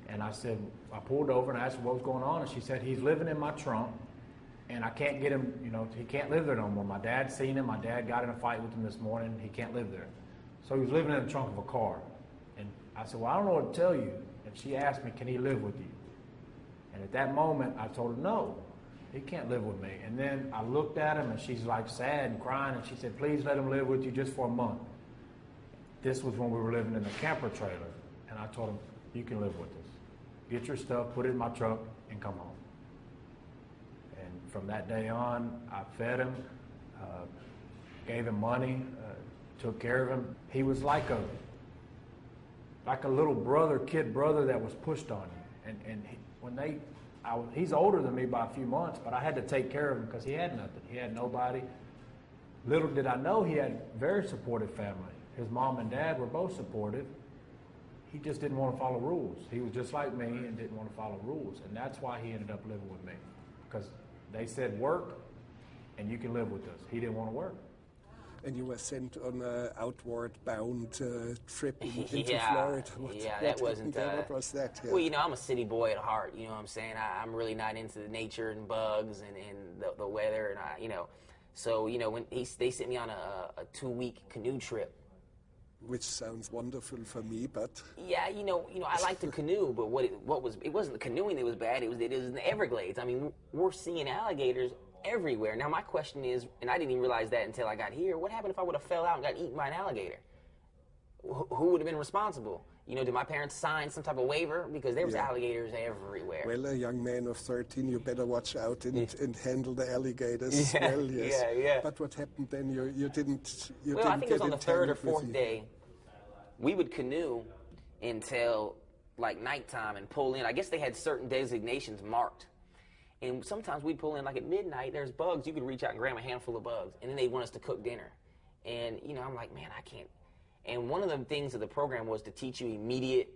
And I pulled over and asked her what was going on. And she said, he's living in my trunk. And I can't get him, you know, he can't live there no more. My dad seen him. My dad got in a fight with him this morning. He can't live there. So he was living in the trunk of a car. And I said, well, I don't know what to tell you. And she asked me, can he live with you? And at that moment, I told her, no, he can't live with me. And then I looked at him, and she's like sad and crying. And she said, please let him live with you just for a month. This was when we were living in a camper trailer. And I told him, you can live with us. Get your stuff, put it in my truck, and come home. From that day on, I fed him, gave him money, took care of him. He was like a little brother, kid brother that was pushed on you. He's older than me by a few months, but I had to take care of him because he had nothing. He had nobody. Little did I know he had a very supportive family. His mom and dad were both supportive. He just didn't want to follow rules. He was just like me and didn't want to follow rules, and that's why he ended up living with me, because they said work, and you can live with us. He didn't want to work. And you were sent on an outward-bound trip into Florida. That wasn't... what was that? Yeah. Well, you know, I'm a city boy at heart, you know what I'm saying? I'm really not into the nature and bugs and the weather, and you know. So, you know, when they sent me on a 2-week canoe trip. Which sounds wonderful for me, but... Yeah, you know, I like to canoe, but it wasn't the canoeing that was bad, it was in the Everglades. I mean, we're seeing alligators everywhere. Now, my question is, and I didn't even realize that until I got here, what happened if I would have fell out and got eaten by an alligator? Who would have been responsible? You know, did my parents sign some type of waiver? Because there was alligators everywhere. Well, a young man of 13, you better watch out and handle the alligators well, yes. Yeah. But what happened then? You didn't I think it was on the 3rd or 4th day. We would canoe, until like nighttime and pull in. I guess they had certain designations marked. And sometimes we'd pull in like at midnight, there's bugs. You could reach out and grab a handful of bugs. And then they want us to cook dinner. And, you know, I'm like, man, I can't. And one of the things of the program was to teach you immediate,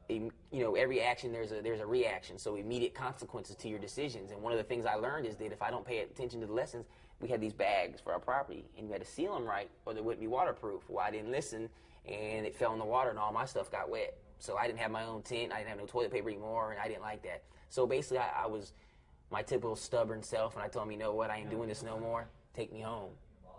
you know, every action there's a reaction. So immediate consequences to your decisions. And one of the things I learned is that if I don't pay attention to the lessons, we had these bags for our property. And you had to seal them right or they wouldn't be waterproof. Well, I didn't listen and it fell in the water and all my stuff got wet. So I didn't have my own tent. I didn't have no toilet paper anymore and I didn't like that. So basically I was my typical stubborn self, and I told him, you know what, I ain't doing this no more. Take me home.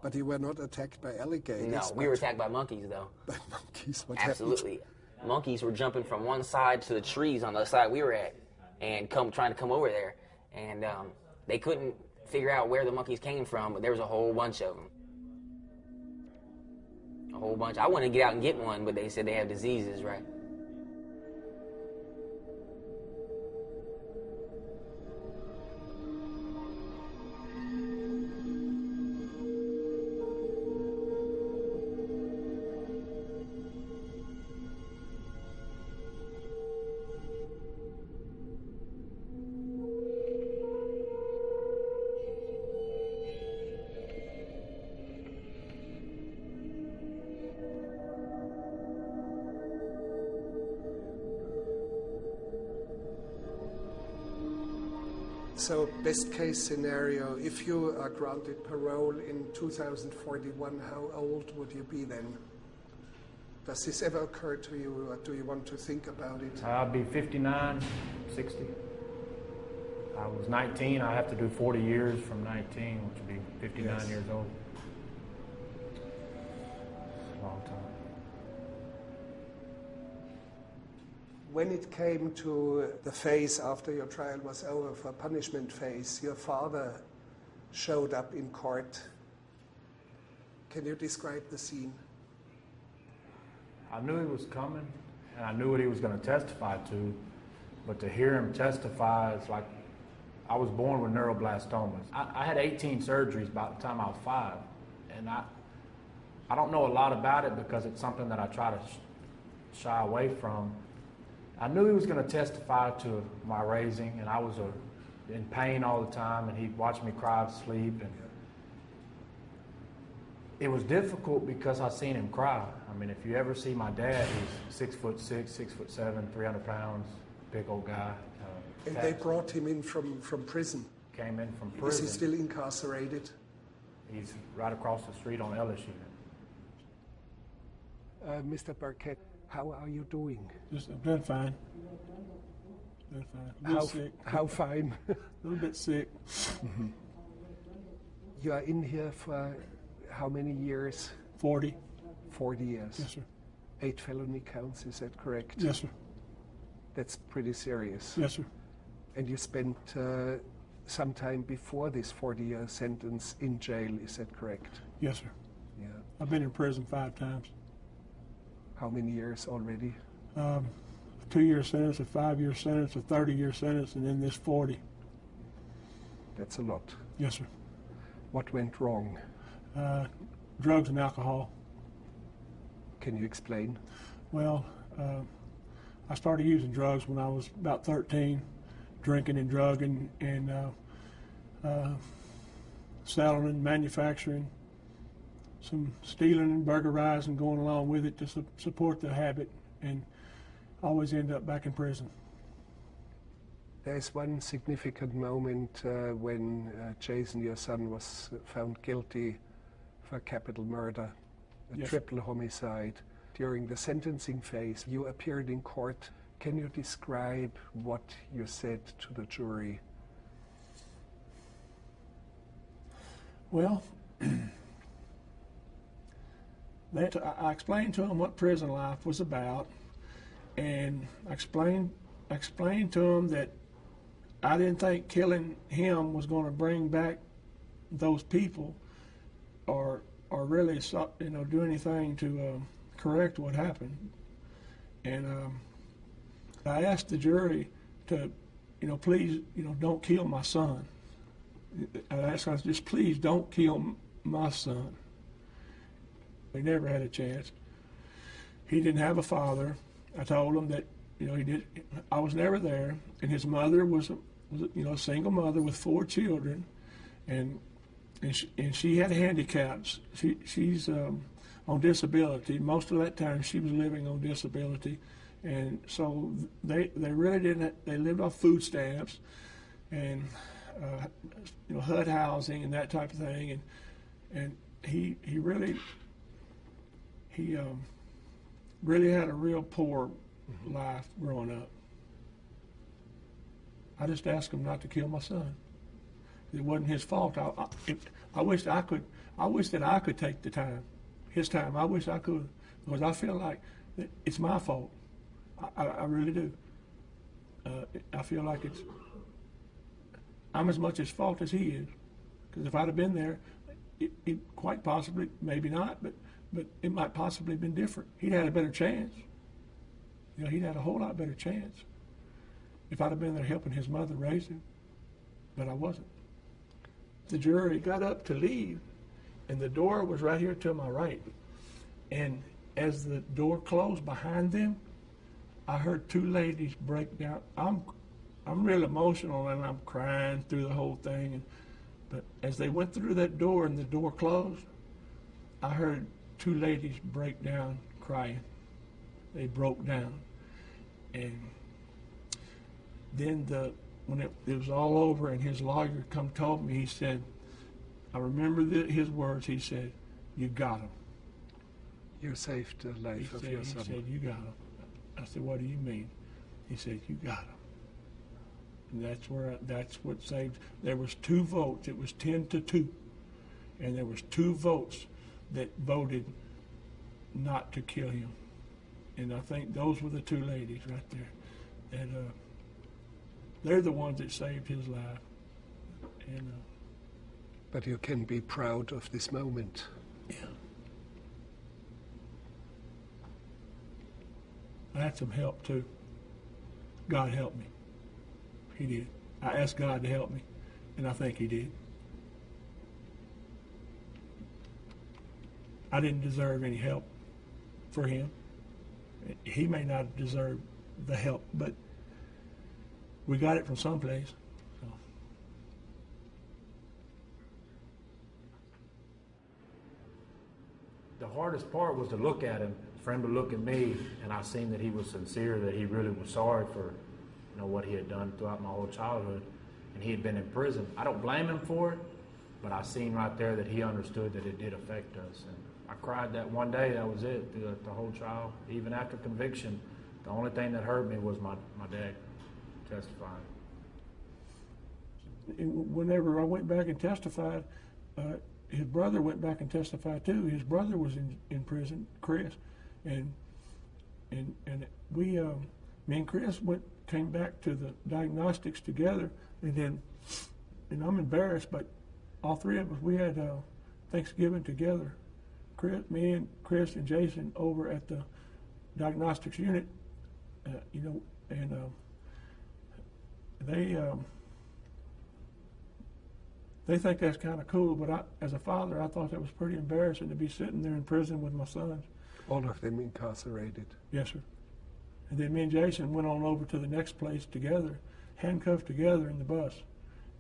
But you were not attacked by alligators? No, we were attacked by monkeys, though. By monkeys? What Absolutely. happened? Monkeys were jumping from one side to the trees on the side we were at and trying to come over there. And they couldn't figure out where the monkeys came from, but there was a whole bunch of them. A whole bunch. I wanted to get out and get one, but they said they have diseases, right? So, best case scenario, if you are granted parole in 2041, how old would you be then? Does this ever occur to you, or do you want to think about it? I'll be 59, 60. I was 19. I have to do 40 years from 19, which would be 59 Yes. years old. Long time. When it came to the phase after your trial was over, for punishment phase, your father showed up in court. Can you describe the scene? I knew he was coming, and I knew what he was going to testify to, but to hear him testify, it's like I was born with neuroblastomas. I had 18 surgeries by the time I was 5, and I don't know a lot about it because it's something that I try to shy away from. I knew he was going to testify to my raising, and I was in pain all the time, and he'd watch me cry to sleep. And it was difficult because I seen him cry. I mean, if you ever see my dad, he's 6'6", 6'7", 300 pounds, big old guy. And they brought him in from prison. Came in from prison. Is he still incarcerated? He's right across the street on LSU. Mr. Burkett, how are you doing? I'm doing fine. Doing fine. A little sick. How fine? A little bit sick. Mm-hmm. You are in here for how many years? 40. 40 years. Yes, sir. 8 felony counts, is that correct? Yes, sir. That's pretty serious. Yes, sir. And you spent some time before this 40-year sentence in jail, is that correct? Yes, sir. Yeah. I've been in prison 5 times. How many years already? 2-year sentence, a 5-year sentence, a 30-year sentence, and then this 40. That's a lot. Yes, sir. What went wrong? Drugs and alcohol. Can you explain? Well, I started using drugs when I was about 13, drinking and drugging and selling and manufacturing, some stealing and burglarizing going along with it to support the habit, and always end up back in prison. There's one significant moment when Jason, your son, was found guilty for capital murder, a Yes. triple homicide. During the sentencing phase, you appeared in court. Can you describe what you said to the jury? Well, I explained to him what prison life was about, and I explained to him that I didn't think killing him was going to bring back those people, or really, do anything to correct what happened. And I asked the jury to, please, don't kill my son. I asked them, just please don't kill my son. He never had a chance. He didn't have a father. I told him that, he did. I was never there, and his mother was a single mother with 4 children, and she had handicaps. She's on disability. Most of that time she was living on disability, and so they really didn't. They lived off food stamps, and HUD housing and that type of thing, and he really had a real poor life growing up. I just asked him not to kill my son. It wasn't his fault. I wish that I could take the time, his time. I wish I could, because I feel like it's my fault. I really do. I feel like I'm as much his fault as he is. Because if I'd have been there, it quite possibly, maybe not, but it might possibly have been different. He'd had a better chance. He'd had a whole lot better chance if I'd have been there helping his mother raise him. But I wasn't. The jury got up to leave, and the door was right here to my right. And as the door closed behind them, I heard 2 ladies break down. I'm real emotional, and I'm crying through the whole thing. But as they went through that door and the door closed, I heard 2 ladies break down crying. They broke down. And then when it was all over and his lawyer come told me, he said, I remember his words, he said, "You got him." You saved the life of your son. He said, "You got him." I said, "What do you mean?" He said, "You got him." And that's what saved. There was 2 votes. It was 10-2. And there was 2 votes that voted not to kill him. And I think those were the 2 ladies right there. And they're the ones that saved his life. And but you can be proud of this moment. Yeah. I had some help too. God helped me. He did. I asked God to help me, and I think he did. I didn't deserve any help for him. He may not deserve the help, but we got it from someplace. So. The hardest part was to look at him, for him to look at me, and I seen that he was sincere, that he really was sorry for what he had done throughout my whole childhood, and he had been in prison. I don't blame him for it, but I seen right there that he understood that it did affect us. And I cried that one day. That was it, through the whole trial. Even after conviction, the only thing that hurt me was my dad testifying. Whenever I went back and testified, his brother went back and testified too. His brother was in prison, Chris, and we, me and Chris came back to the diagnostics together, and I'm embarrassed, but all 3 of us, we had Thanksgiving together. Me and Chris and Jason over at the diagnostics unit, and they think that's kind of cool, but as a father, I thought that was pretty embarrassing to be sitting there in prison with my sons. All of them incarcerated. Yes, sir. And then me and Jason went on over to the next place together, handcuffed together in the bus.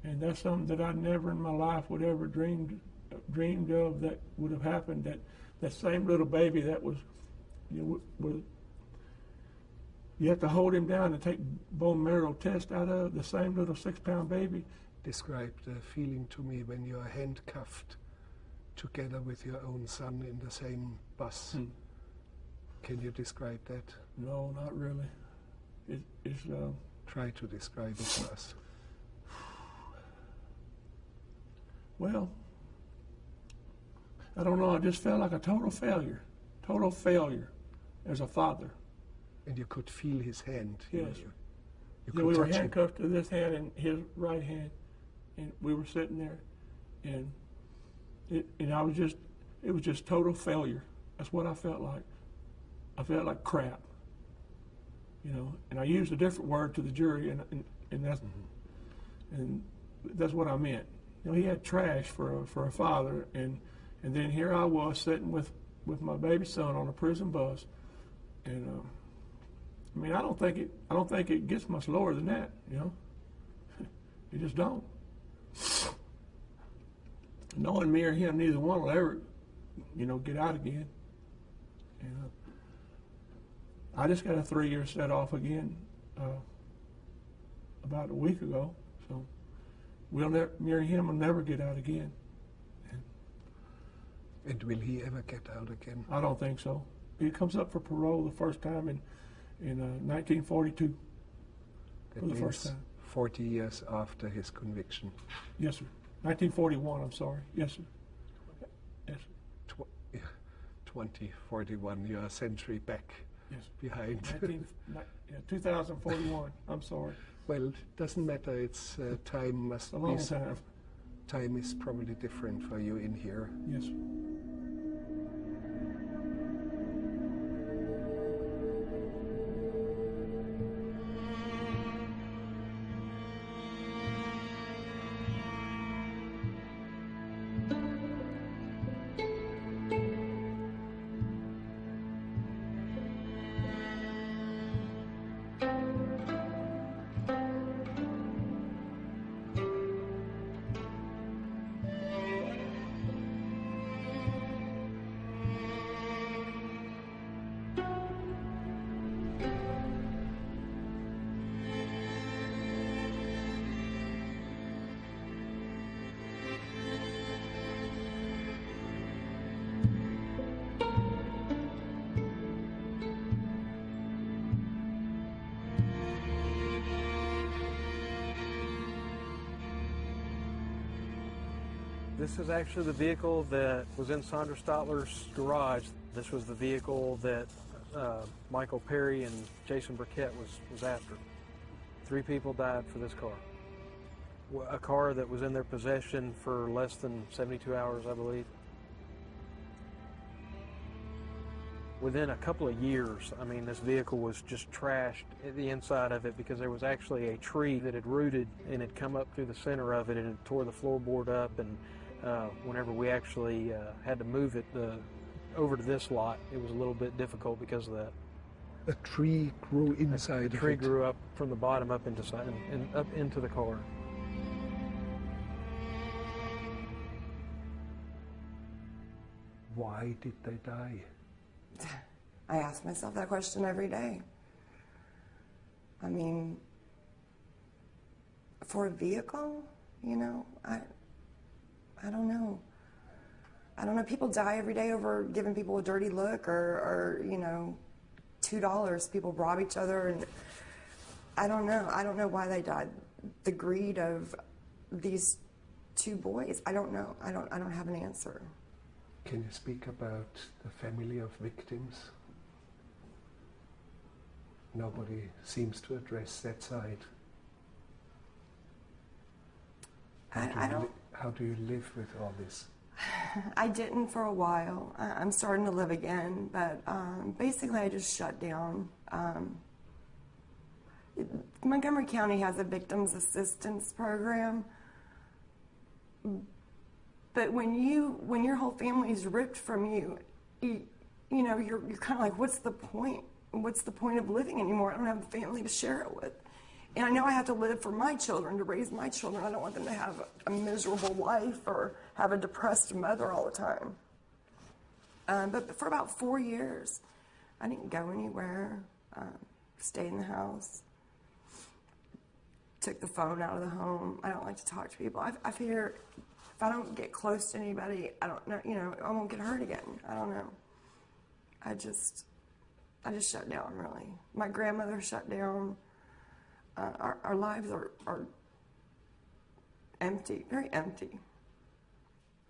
And that's something that I never in my life would ever dreamed of that would have happened. That same little baby that was, you have to hold him down and take bone marrow test out of, the same little 6-pound baby. Describe the feeling to me when you are handcuffed together with your own son in the same bus. Can you describe that? No, not really. Try to describe it to us. Well, I don't know. I just felt like a total failure as a father. And you could feel his hand. Yes. You we were handcuffed to this hand and his right hand, and we were sitting there, and it was just total failure. That's what I felt like. I felt like crap, and I used a different word to the jury, and that's what I meant. He had trash for a father, and then here I was sitting with my baby son on a prison bus, and mean, I don't think it gets much lower than that, you know. You just don't. Knowing me or him, neither one will ever, you know, get out again. You know. I just got a 3-year set off again about a week ago, so me or him will never get out again. And will he ever get out again? I don't think so. He comes up for parole the first time in 1942. That means first time. 40 years after his conviction. Yes, sir. 1941, I'm sorry. Yes, sir. Yes, sir. 2041, you're a century back behind. 2041, I'm sorry. Well, it doesn't matter. It's time must a long be. time. Time is probably different for you in here. Yes, sir. This is actually the vehicle that was in Sandra Stotler's garage. This was the vehicle that Michael Perry and Jason Burkett was after. 3 people died for this car. A car that was in their possession for less than 72 hours, I believe. Within a couple of years, I mean, this vehicle was just trashed at the inside of it because there was actually a tree that had rooted and had come up through the center of it and it tore the floorboard up. And whenever we actually had to move it over to this lot, it was a little bit difficult because of that. A tree grew inside of it. A tree grew up from the bottom up into the car. Why did they die? I ask myself that question every day. I mean, for a vehicle, you know, I don't know. I don't know. People die every day over giving people a dirty look or you know, $2. People rob each other, and I don't know. I don't know why they died. The greed of these 2 boys. I don't know. I don't have an answer. Can you speak about the family of victims? Nobody seems to address that side. How do you live with all this? I didn't for a while. I'm starting to live again, but basically I just shut down. Montgomery County has a victims assistance program, but when your whole family is ripped from you, you know, you're kind of like, what's the point? What's the point of living anymore? I don't have a family to share it with. And I know I have to live for my children, to raise my children. I don't want them to have a miserable life or have a depressed mother all the time. But for about 4 years, I didn't go anywhere, stayed in the house, took the phone out of the home. I don't like to talk to people. I figure if I don't get close to anybody, I don't know, you know, I won't get hurt again. I don't know. I just shut down, really. My grandmother shut down. Our lives are empty, very empty.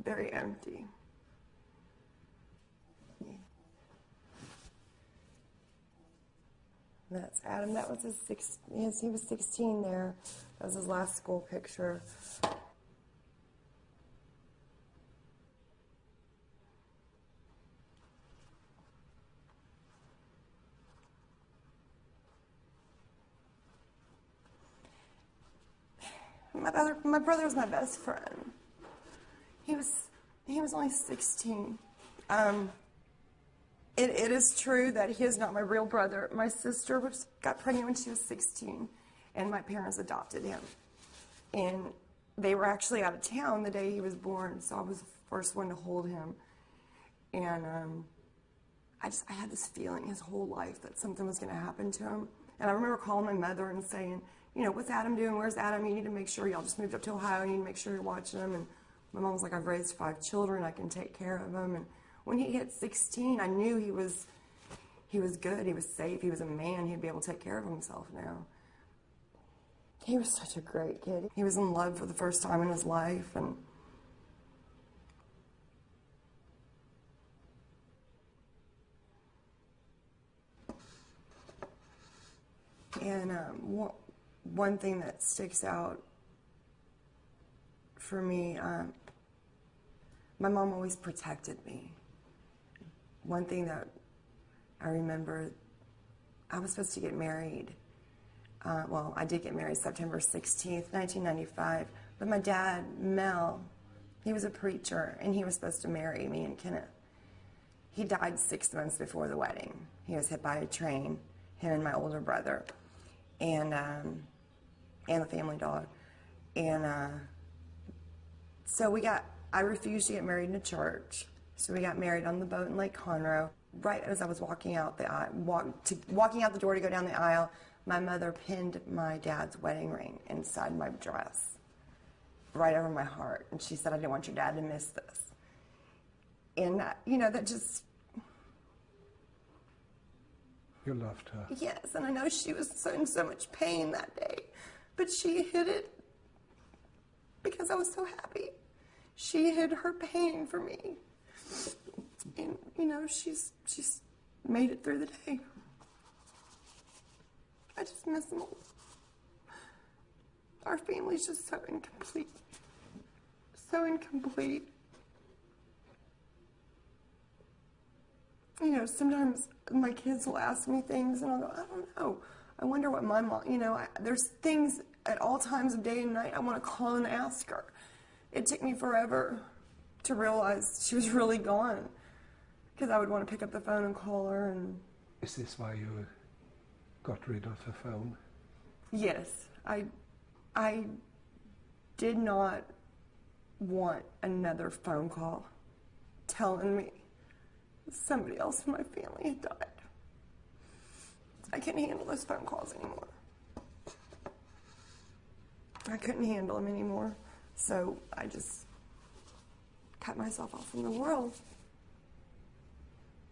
Very empty. Yeah. That's Adam. That was he was 16 there. That was his last school picture. My brother was my best friend. He was only 16. And It is true that he is not my real brother. My sister got pregnant when she was 16, and my parents adopted him. And they were actually out of town the day he was born, so I was the first one to hold him. And I had this feeling his whole life that something was going to happen to him. And I remember calling my mother and saying, you know, what's Adam doing? Where's Adam? You need to make sure, y'all just moved up to Ohio. You need to make sure you're watching him. And my mom was like, I've raised 5 children. I can take care of them. And when he hit 16, I knew he was good. He was safe. He was a man. He'd be able to take care of himself now. He was such a great kid. He was in love for the first time in his life. And one thing that sticks out for me, my mom always protected me. One thing that I remember, I was supposed to get married. Well, I did get married September 16th, 1995. But my dad, Mel, he was a preacher, and he was supposed to marry me and Kenneth. He died 6 months before the wedding. He was hit by a train, him and my older brother, and the family dog. And so I refused to get married in a church. So we got married on the boat in Lake Conroe. Right as I was walking out the walking out the door to go down the aisle, my mother pinned my dad's wedding ring inside my dress, right over my heart. And she said, I didn't want your dad to miss this. And, you know, that just... You loved her. Yes, and I know she was in so much pain that day, but she hid it because I was so happy. She hid her pain for me. And, you know, she's made it through the day. I just miss them all. Our family's just so incomplete. So incomplete. You know, sometimes my kids will ask me things and I'll go, I don't know. I wonder what my mom, you know, there's things at all times of day and night I want to call and ask her. It took me forever to realize she was really gone, because I would want to pick up the phone and call her. And is this why you got rid of the phone? yes, I did not want another phone call telling me somebody else in my family had died. I couldn't handle those phone calls anymore. I couldn't handle them anymore, so I just cut myself off from the world.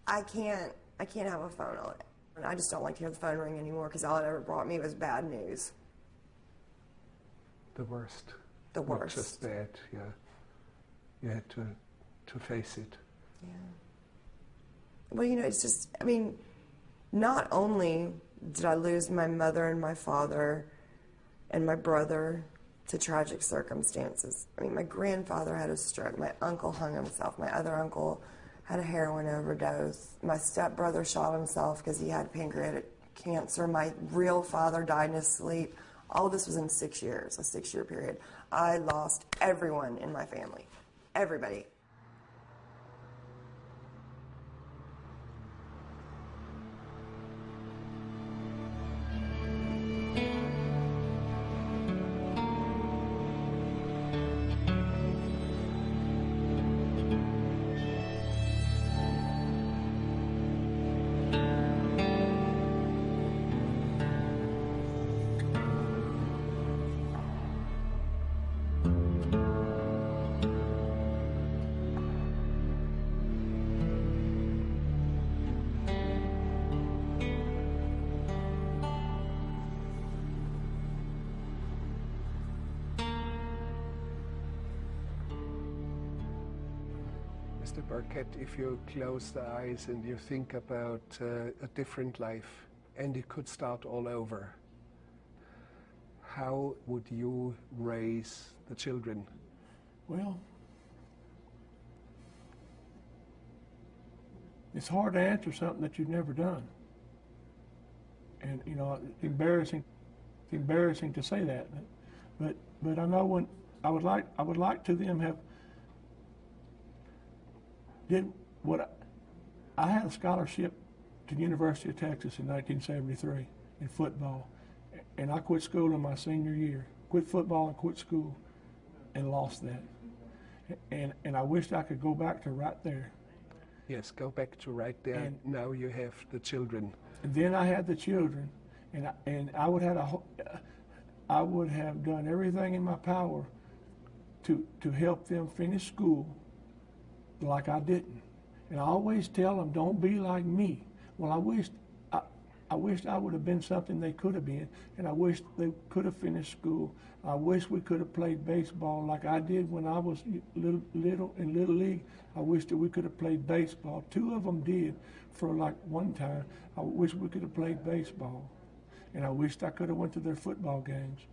I can't have a phone on it. And I just don't like to hear the phone ring anymore, because all it ever brought me was bad news. The worst. The worst. Not just bad, yeah. You had to face it. Yeah. Well, you know, it's just, I mean, not only did I lose my mother and my father and my brother to tragic circumstances. I mean, my grandfather had a stroke. My uncle hung himself. My other uncle had a heroin overdose. My stepbrother shot himself because he had pancreatic cancer. My real father died in his sleep. All of this was in 6 years, a 6-year period. I lost everyone in my family. Everybody. Mr. Burkett, if you close the eyes and you think about a different life and it could start all over, how would you raise the children? Well, it's hard to answer something that you've never done. And, you know, it's embarrassing to say that. But I know when I would like to them have did what I had a scholarship to the University of Texas in 1973 in football, and I quit school in my senior year. Quit football and quit school, and lost that. And I wished I could go back to right there. Yes, go back to right there. And now you have the children. And then I had the children, and I would have done everything in my power to help them finish school like I didn't. And I always tell them, don't be like me. Well, I wished I would have been something they could have been, and I wish they could have finished school. I wish we could have played baseball like I did when I was little in Little League. I wish that we could have played baseball. 2 of them did for like one time. I wish we could have played baseball. And I wished I could have went to their football games.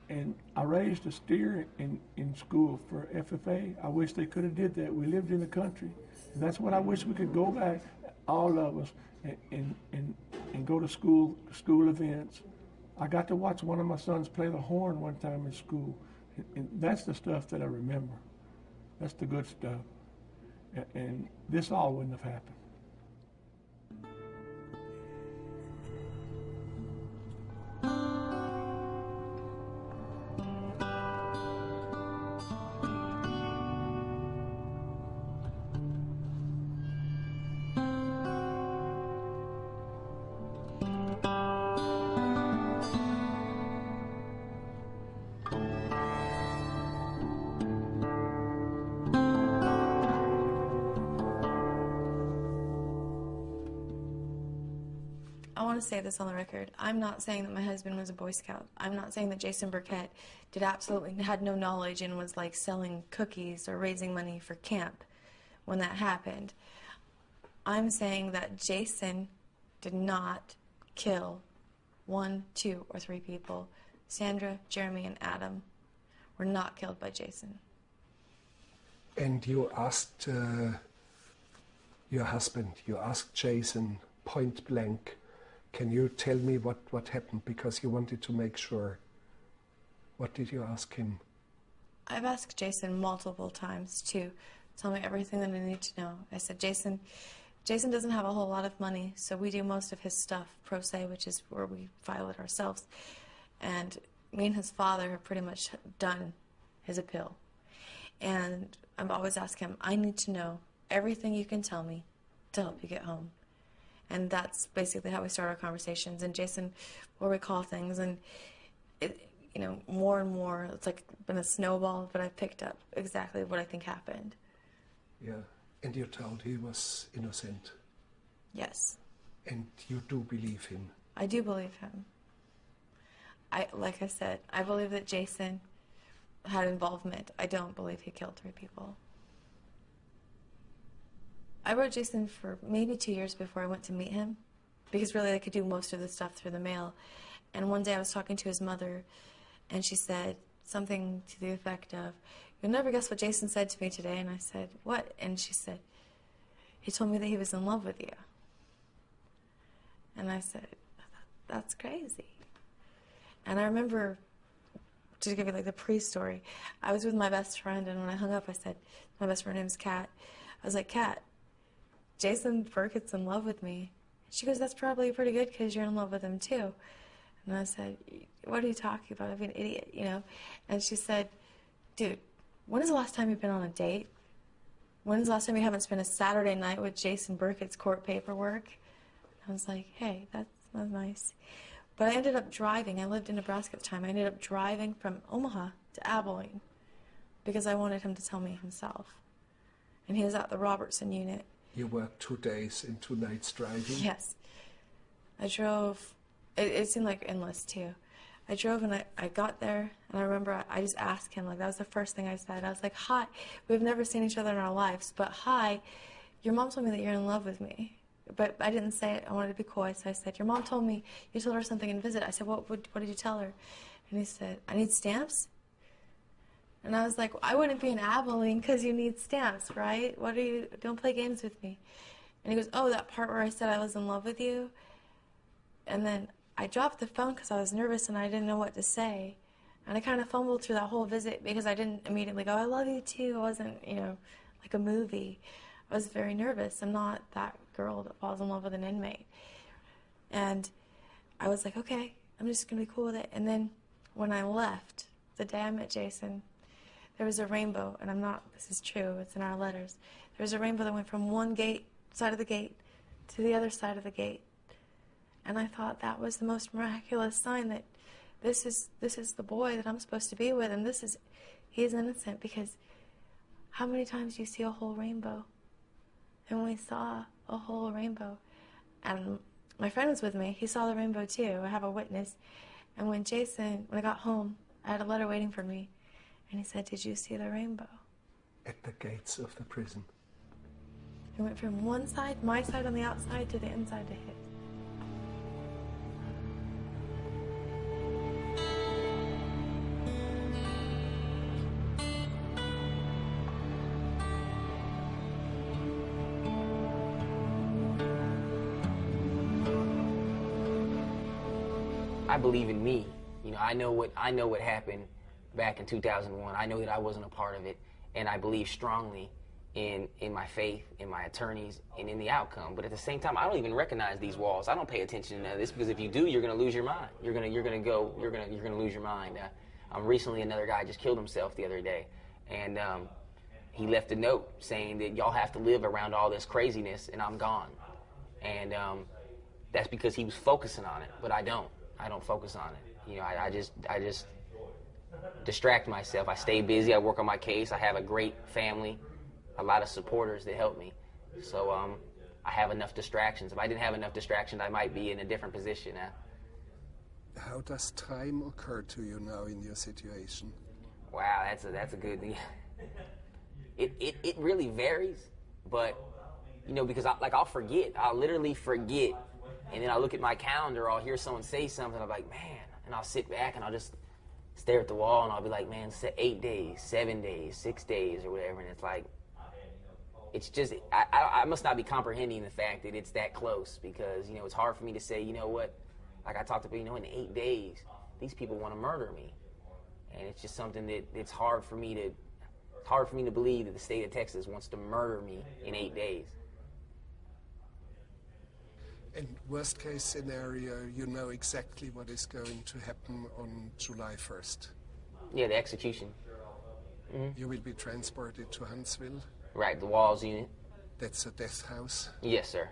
And I raised a steer in school for FFA. I wish they could have did that. We lived in the country. And that's what I wish we could go back, all of us, and go to school events. I got to watch one of my sons play the horn one time in school. And that's the stuff that I remember. That's the good stuff. And this all wouldn't have happened. I want to say this on the record. I'm not saying that my husband was a Boy Scout. I'm not saying that Jason Burkett had no knowledge and was like selling cookies or raising money for camp when that happened. I'm saying that Jason did not kill 1, 2, or 3 people. Sandra, Jeremy, and Adam were not killed by Jason. And you asked your husband, you asked Jason point blank, can you tell me what happened? Because you wanted to make sure. What did you ask him? I've asked Jason multiple times to tell me everything that I need to know. I said, Jason doesn't have a whole lot of money, so we do most of his stuff pro se, which is where we file it ourselves. And me and his father have pretty much done his appeal. And I've always asked him, I need to know everything you can tell me to help you get home. And that's basically how we start our conversations. And Jason will recall things, and more and more, it's like been a snowball, but I picked up exactly what I think happened. Yeah, and you told he was innocent. Yes. And you do believe him? I do believe him. Like I said, I believe that Jason had involvement. I don't believe he killed 3 people. I wrote Jason for maybe 2 years before I went to meet him, because really I could do most of the stuff through the mail. And one day I was talking to his mother, and she said something to the effect of, "You'll never guess what Jason said to me today." And I said, "What?" And she said, "He told me that he was in love with you." And I said, "That's crazy." And I remember, to give you like the pre-story, I was with my best friend, and when I hung up, I said, my best friend name's Kat. I was like, "Kat, Jason Burkett's in love with me." She goes, "That's probably pretty good because you're in love with him too." And I said, "What are you talking about? I'm an idiot, you know?" And she said, "Dude, when is the last time you've been on a date? When is the last time you haven't spent a Saturday night with Jason Burkett's court paperwork?" I was like, "Hey, that's nice." But I ended up driving. I lived in Nebraska at the time. I ended up driving from Omaha to Abilene because I wanted him to tell me himself. And he was at the Robertson unit. You worked 2 days and 2 nights driving? Yes. I drove. It seemed like endless, too. I drove, and I got there, and I remember I just asked him, like, that was the first thing I said. I was like, "Hi, we've never seen each other in our lives, but hi, your mom told me that you're in love with me." But I didn't say it. I wanted to be coy, so I said, "Your mom told me you told her something in visit." I said, what did you tell her?" And he said, "I need stamps." And I was like, "I wouldn't be in Abilene because you need stamps, right? Don't play games with me." And he goes, "Oh, that part where I said I was in love with you?" And then I dropped the phone because I was nervous and I didn't know what to say. And I kind of fumbled through that whole visit because I didn't immediately go, "I love you too." It wasn't, like a movie. I was very nervous. I'm not that girl that falls in love with an inmate. And I was like, okay, I'm just going to be cool with it. And then when I left, the day I met Jason, there was a rainbow, and this is true, it's in our letters. There was a rainbow that went from one side of the gate to the other side of the gate. And I thought that was the most miraculous sign that this is the boy that I'm supposed to be with, and he's innocent, because how many times do you see a whole rainbow? And we saw a whole rainbow. And my friend was with me. He saw the rainbow too. I have a witness. And when I got home, I had a letter waiting for me. And he said, "Did you see the rainbow?" At the gates of the prison. It went from one side, my side on the outside, to the inside to his. I believe in me. You know, I know what happened back in 2001. I know that I wasn't a part of it, and I believe strongly in my faith, in my attorneys, and in the outcome. But at the same time, I don't even recognize these walls. I don't pay attention to none of this, because if you do, you're going to lose your mind. You're going to lose your mind. Recently, another guy just killed himself the other day, and he left a note saying that y'all have to live around all this craziness, and I'm gone. And that's because he was focusing on it, but I don't. I don't focus on it. You know, I just distract myself. I stay busy. I work on my case. I have a great family, a lot of supporters that help me. So I have enough distractions. If I didn't have enough distractions, I might be in a different position now. How does time occur to you now in your situation? Wow, that's a good thing. It really varies, but you know, because I'll forget. I'll literally forget. And then I'll look at my calendar, I'll hear someone say something, I'm like, man, and I'll sit back and I'll just stare at the wall and I'll be like, man, 8 days, 7 days, 6 days or whatever, and it's like, it's just, I must not be comprehending the fact that it's that close, because, you know, it's hard for me to say, you know what, like I talked about, you know, in 8 days, these people want to murder me. And it's just something that it's hard for me to believe that the state of Texas wants to murder me in 8 days. In worst case scenario, you know exactly what is going to happen on July 1st. Yeah, the execution. Mm-hmm. You will be transported to Huntsville. Right, the Walls unit. That's a death house. Yes, sir.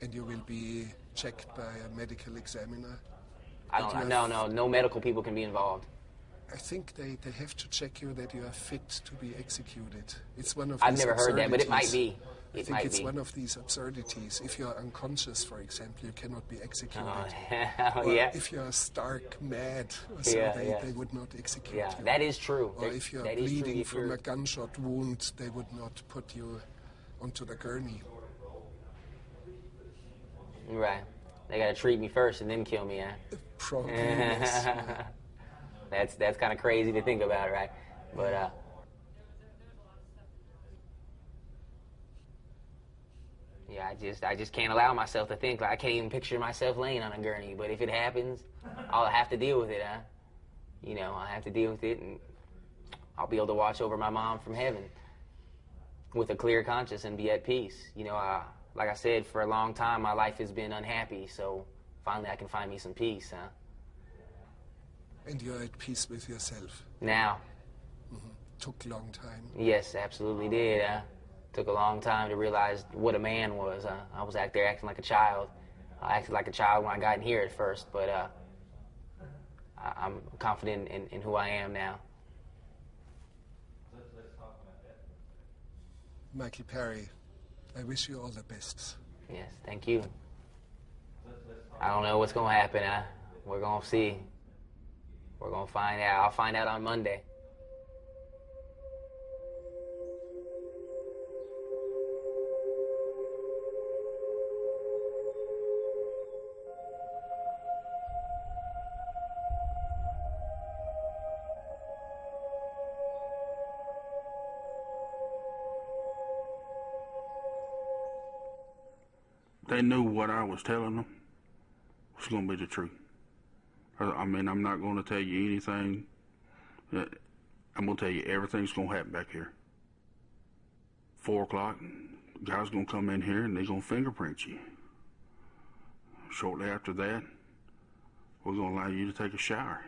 And you will be checked by a medical examiner. No medical people can be involved. I think they have to check you that you are fit to be executed. It's one of I've these never heard that, but it might be. I think it's one of these absurdities. If you're unconscious, for example, you cannot be executed. Or yeah. if you're stark mad, or so they would not execute you. That is true. Or if you're bleeding from a gunshot wound, they would not put you onto the gurney. Right. They got to treat me first and then kill me, huh? Probably, yes. Yeah. That's kind of crazy to think about, right? But yeah, I just can't allow myself to think. Like, I can't even picture myself laying on a gurney. But if it happens, I'll have to deal with it, huh? You know, I'll have to deal with it, and I'll be able to watch over my mom from heaven with a clear conscience and be at peace. You know, like I said, for a long time, my life has been unhappy. So finally, I can find me some peace, huh? And you're at peace with yourself? Now. Mm-hmm. Took a long time? Yes, absolutely did. Took a long time to realize what a man was. I was acting like a child. I acted like a child when I got in here at first, but I'm confident in who I am now. Michael Perry, I wish you all the best. Yes, thank you. I don't know what's going to happen. We're going to see. We're going to find out. I'll find out on Monday. They knew what I was telling them was going to be the truth. I mean, I'm not going to tell you anything. I'm going to tell you everything's going to happen back here. 4 o'clock, Guys gonna come in here and they're gonna fingerprint you. Shortly after that, we're gonna allow you to take a shower.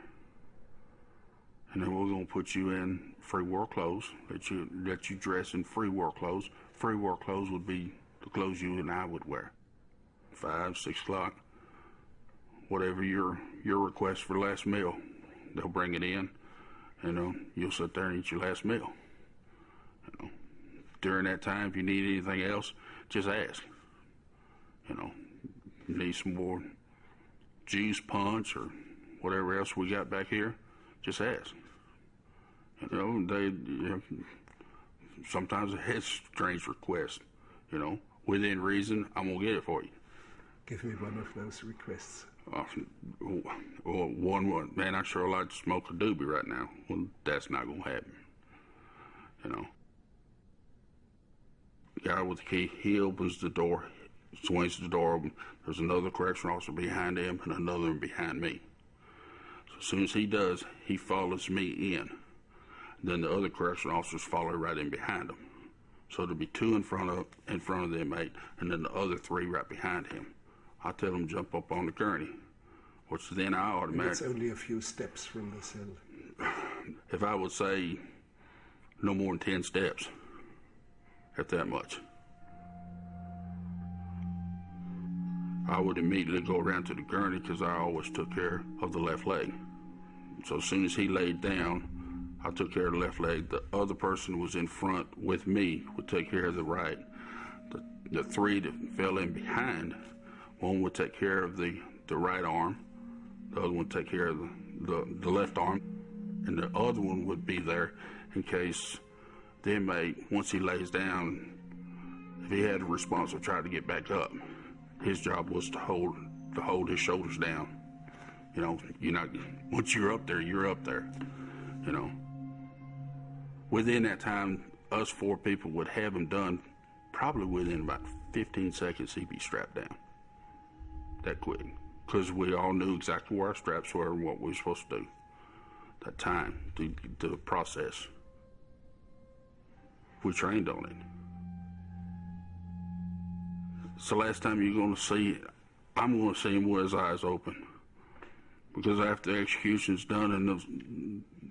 And then we're gonna put you in free work clothes, let you dress in free work clothes. Free work clothes would be the clothes you and I would wear. 5, 6 o'clock, whatever your request for last meal, they'll bring it in, and you'll sit there and eat your last meal. During that time, if you need anything else, just ask. You need some more juice, punch, or whatever else we got back here, just ask. Sometimes it has strange requests. Within reason, I'm gonna get it for you. Give me one of those requests. One, man, I sure like to smoke a doobie right now. Well, that's not gonna happen. Guy with the key, he opens the door, swings the door open. There's another correctional officer behind him and another one behind me. So as soon as he does, he follows me in. Then the other correctional officers follow right in behind him. So there'll be 2 in front of the inmate, and then the other 3 right behind him. I tell them to jump up on the gurney, which then I automatically... It's only a few steps from the cell. If I would say no more than 10 steps, if that much, I would immediately go around to the gurney because I always took care of the left leg. So as soon as he laid down, I took care of the left leg. The other person was in front with me would take care of the right. The 3 that fell in behind, one would take care of the right arm, the other one would take care of the left arm, and the other one would be there in case the inmate, once he lays down, if he had a response or tried to get back up, his job was to hold his shoulders down. Once you're up there, you're up there. Within that time, us 4 people would have him done. Probably within about 15 seconds, he'd be strapped down. That quick. Because we all knew exactly where our straps were and what we were supposed to do. That time, the process. We trained on it. It's the last time you're going to see, I'm going to see him with his eyes open. Because after the execution's done and the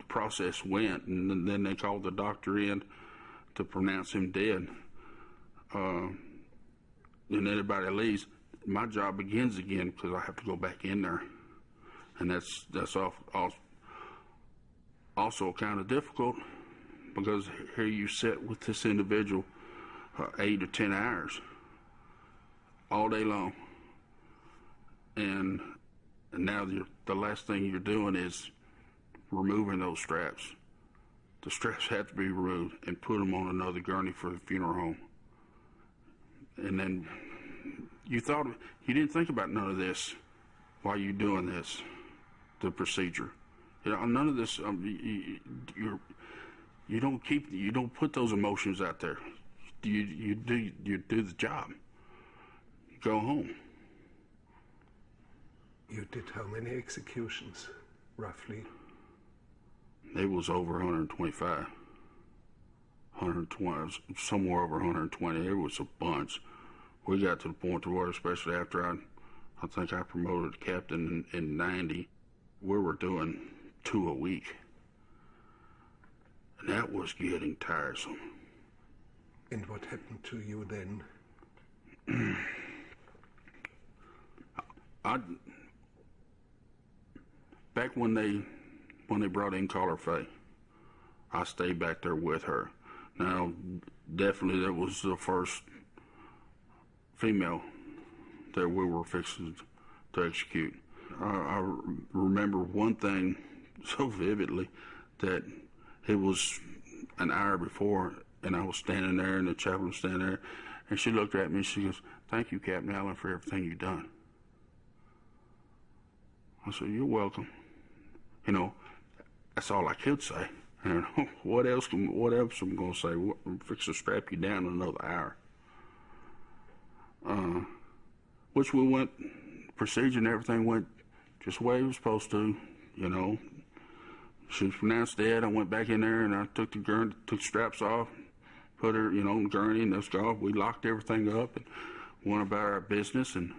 process went, and then they called the doctor in to pronounce him dead, and everybody leaves, my job begins again because I have to go back in there. And that's also kind of difficult because here you sit with this individual 8 or 10 hours all day long. And now the last thing you're doing is removing those straps. The straps have to be removed and put them on another gurney for the funeral home. And then you didn't think about none of this while you're doing this, the procedure. None of this. You don't put those emotions out there. You do the job. You go home. You did how many executions, roughly? It was over 125. 120, somewhere over 120. It was a bunch. We got to the point where, especially after I think I promoted to captain in 90, we were doing 2 a week. And that was getting tiresome. And what happened to you then? Back when they brought in Caller Faye, I stayed back there with her. Now, definitely that was the first female that we were fixing to execute. I remember one thing so vividly, that it was an hour before, and I was standing there, and the chaplain was standing there, and she looked at me and she goes, "Thank you, Captain Allen, for everything you've done." I said, "You're welcome." That's all I could say. What else am I going to say? I'm fixing to strap you down another hour. Which we went, procedure and everything went just the way it was supposed to, She was pronounced dead. I went back in there and I took the straps off, put her, on the gurney, and let's go. We locked everything up and went about our business, and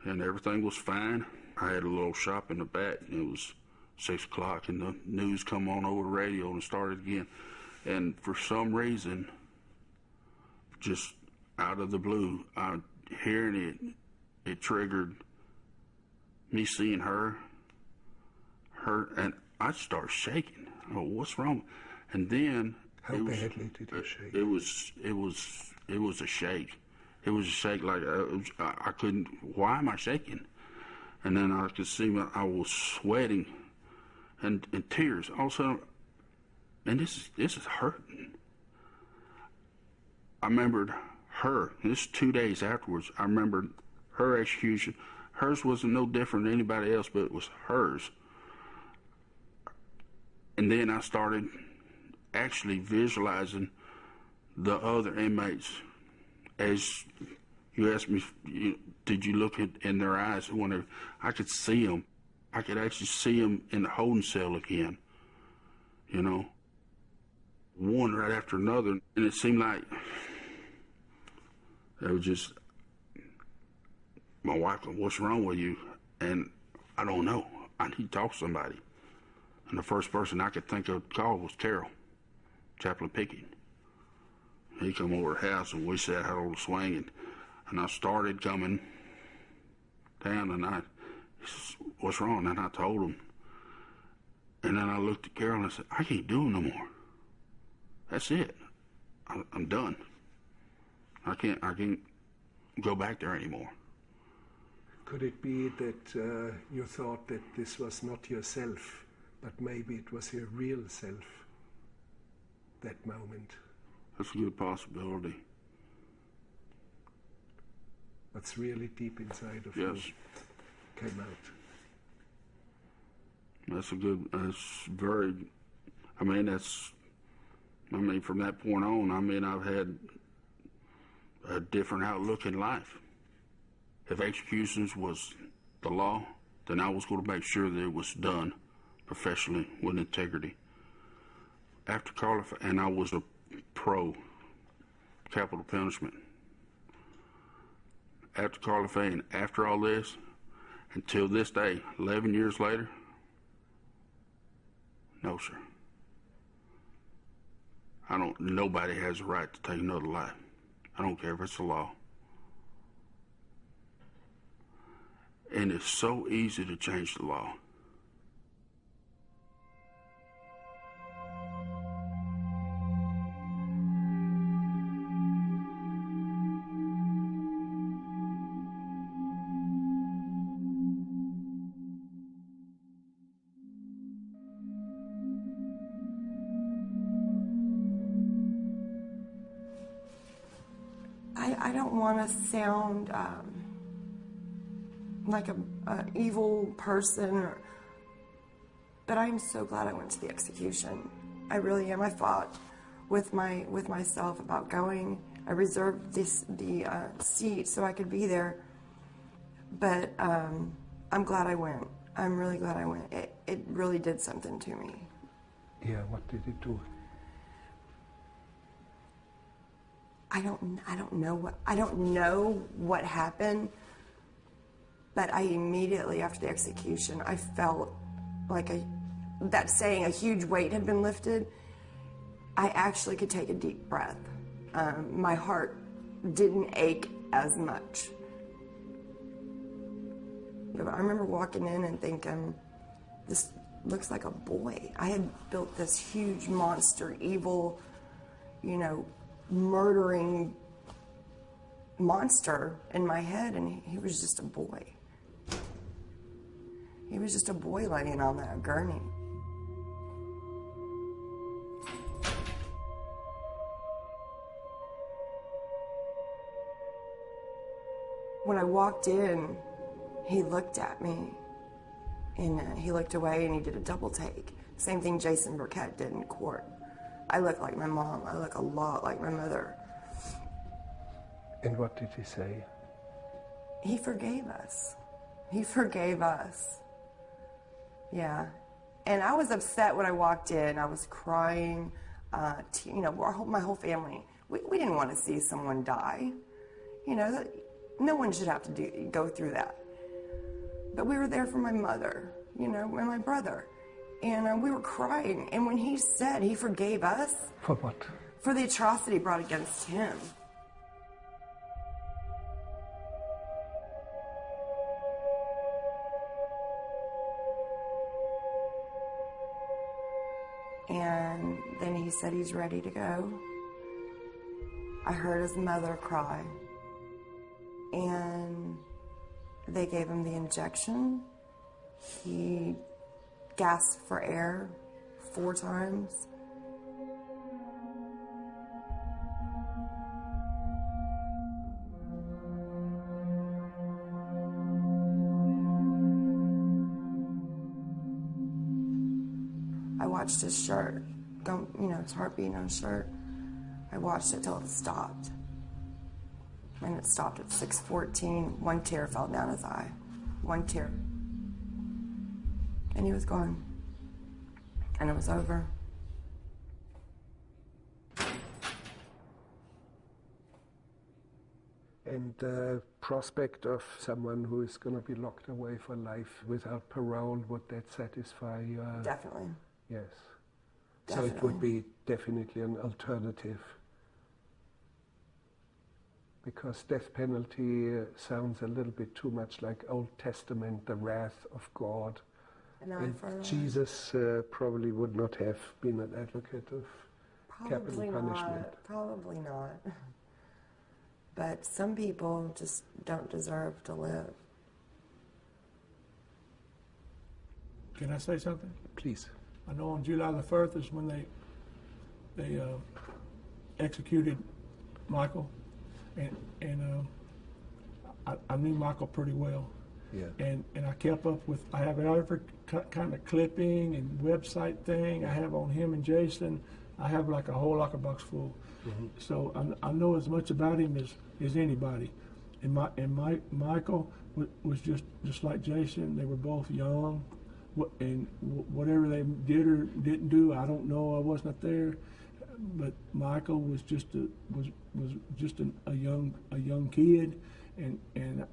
everything was fine. I had a little shop in the back, and it was 6 o'clock, and the news come on over the radio and started again. And for some reason, just out of the blue, hearing it triggered me seeing her, and I started shaking. Oh, what's wrong? And then how badly did you shake? It was a shake. It was a shake like I couldn't. Why am I shaking? And then I could see I was sweating, and tears. All of a sudden, and this is hurting. I remembered her. This is 2 days afterwards. I remembered her execution. Hers wasn't no different than anybody else, but it was hers. And then I started actually visualizing the other inmates. As you asked me, did you look in their eyes? When I could see them. I could actually see them in the holding cell again, one right after another. And it seemed like it was just, my wife goes, what's wrong with you? And I don't know. I need to talk to somebody. And the first person I could think of to call was Carol, Chaplain Pickett. He come over to the house, and we sat out on the swing, and I started coming down, and he says, what's wrong? And I told him. And then I looked at Carol and I said, I can't do it no more. That's it. I'm done. I can't go back there anymore. Could it be that you thought that this was not yourself, but maybe it was your real self, that moment? That's a good possibility. What's really deep inside of you came out. That's very, from that point on, I've had a different outlook in life. If executions was the law, then I was going to make sure that it was done professionally with integrity. After and I was a pro capital punishment. After Carla Faye and after all this, until this day, 11 years later, no, sir. Nobody has a right to take another life. I don't care if it's the law. And it's so easy to change the law. I don't want to sound like an evil person, but I'm so glad I went to the execution. I really am. I fought with myself about going. I reserved the seat so I could be there, but I'm glad I went. I'm really glad I went. It really did something to me. Yeah, what did it do? I don't know what happened, but I immediately after the execution I felt like that saying a huge weight had been lifted. I actually could take a deep breath. My heart didn't ache as much. But I remember walking in and thinking, this looks like a boy. I had built this huge monster, evil, murdering monster in my head, and he was just a boy. He was just a boy laying on that gurney. When I walked in, he looked at me, and he looked away, and he did a double take. Same thing Jason Burkett did in court. I look like my mom. I look a lot like my mother. And what did he say? He forgave us. He forgave us. Yeah. And I was upset when I walked in. I was crying. my whole family. We didn't want to see someone die. No one should have to go through that. But we were there for my mother, and my brother. And we were crying. And when he said he forgave us. For what? For the atrocity brought against him. And then he said he's ready to go. I heard his mother cry. And they gave him the injection. He gasped for air 4 times. I watched his shirt go, his heart beating on his shirt. I watched it till it stopped. And it stopped at 6:14. 1 tear fell down his eye. 1 tear. And he was gone. And it was over. And the prospect of someone who is going to be locked away for life without parole, would that satisfy you? Definitely. Yes. Definitely. So it would be definitely an alternative. Because death penalty sounds a little bit too much like Old Testament, the wrath of God. And Jesus probably would not have been an advocate of capital punishment. Probably not. But some people just don't deserve to live. Can I say something? Please. I know on July the 1st is when they executed Michael, and I knew Michael pretty well. Yeah. And I kept up with, I have every kind of clipping and website thing I have on him and Jason. I have like a whole locker box full. Mm-hmm. So I know as much about him as anybody. And Michael was just like Jason. They were both young, and whatever they did or didn't do, I don't know. I wasn't there. But Michael was just a young kid, and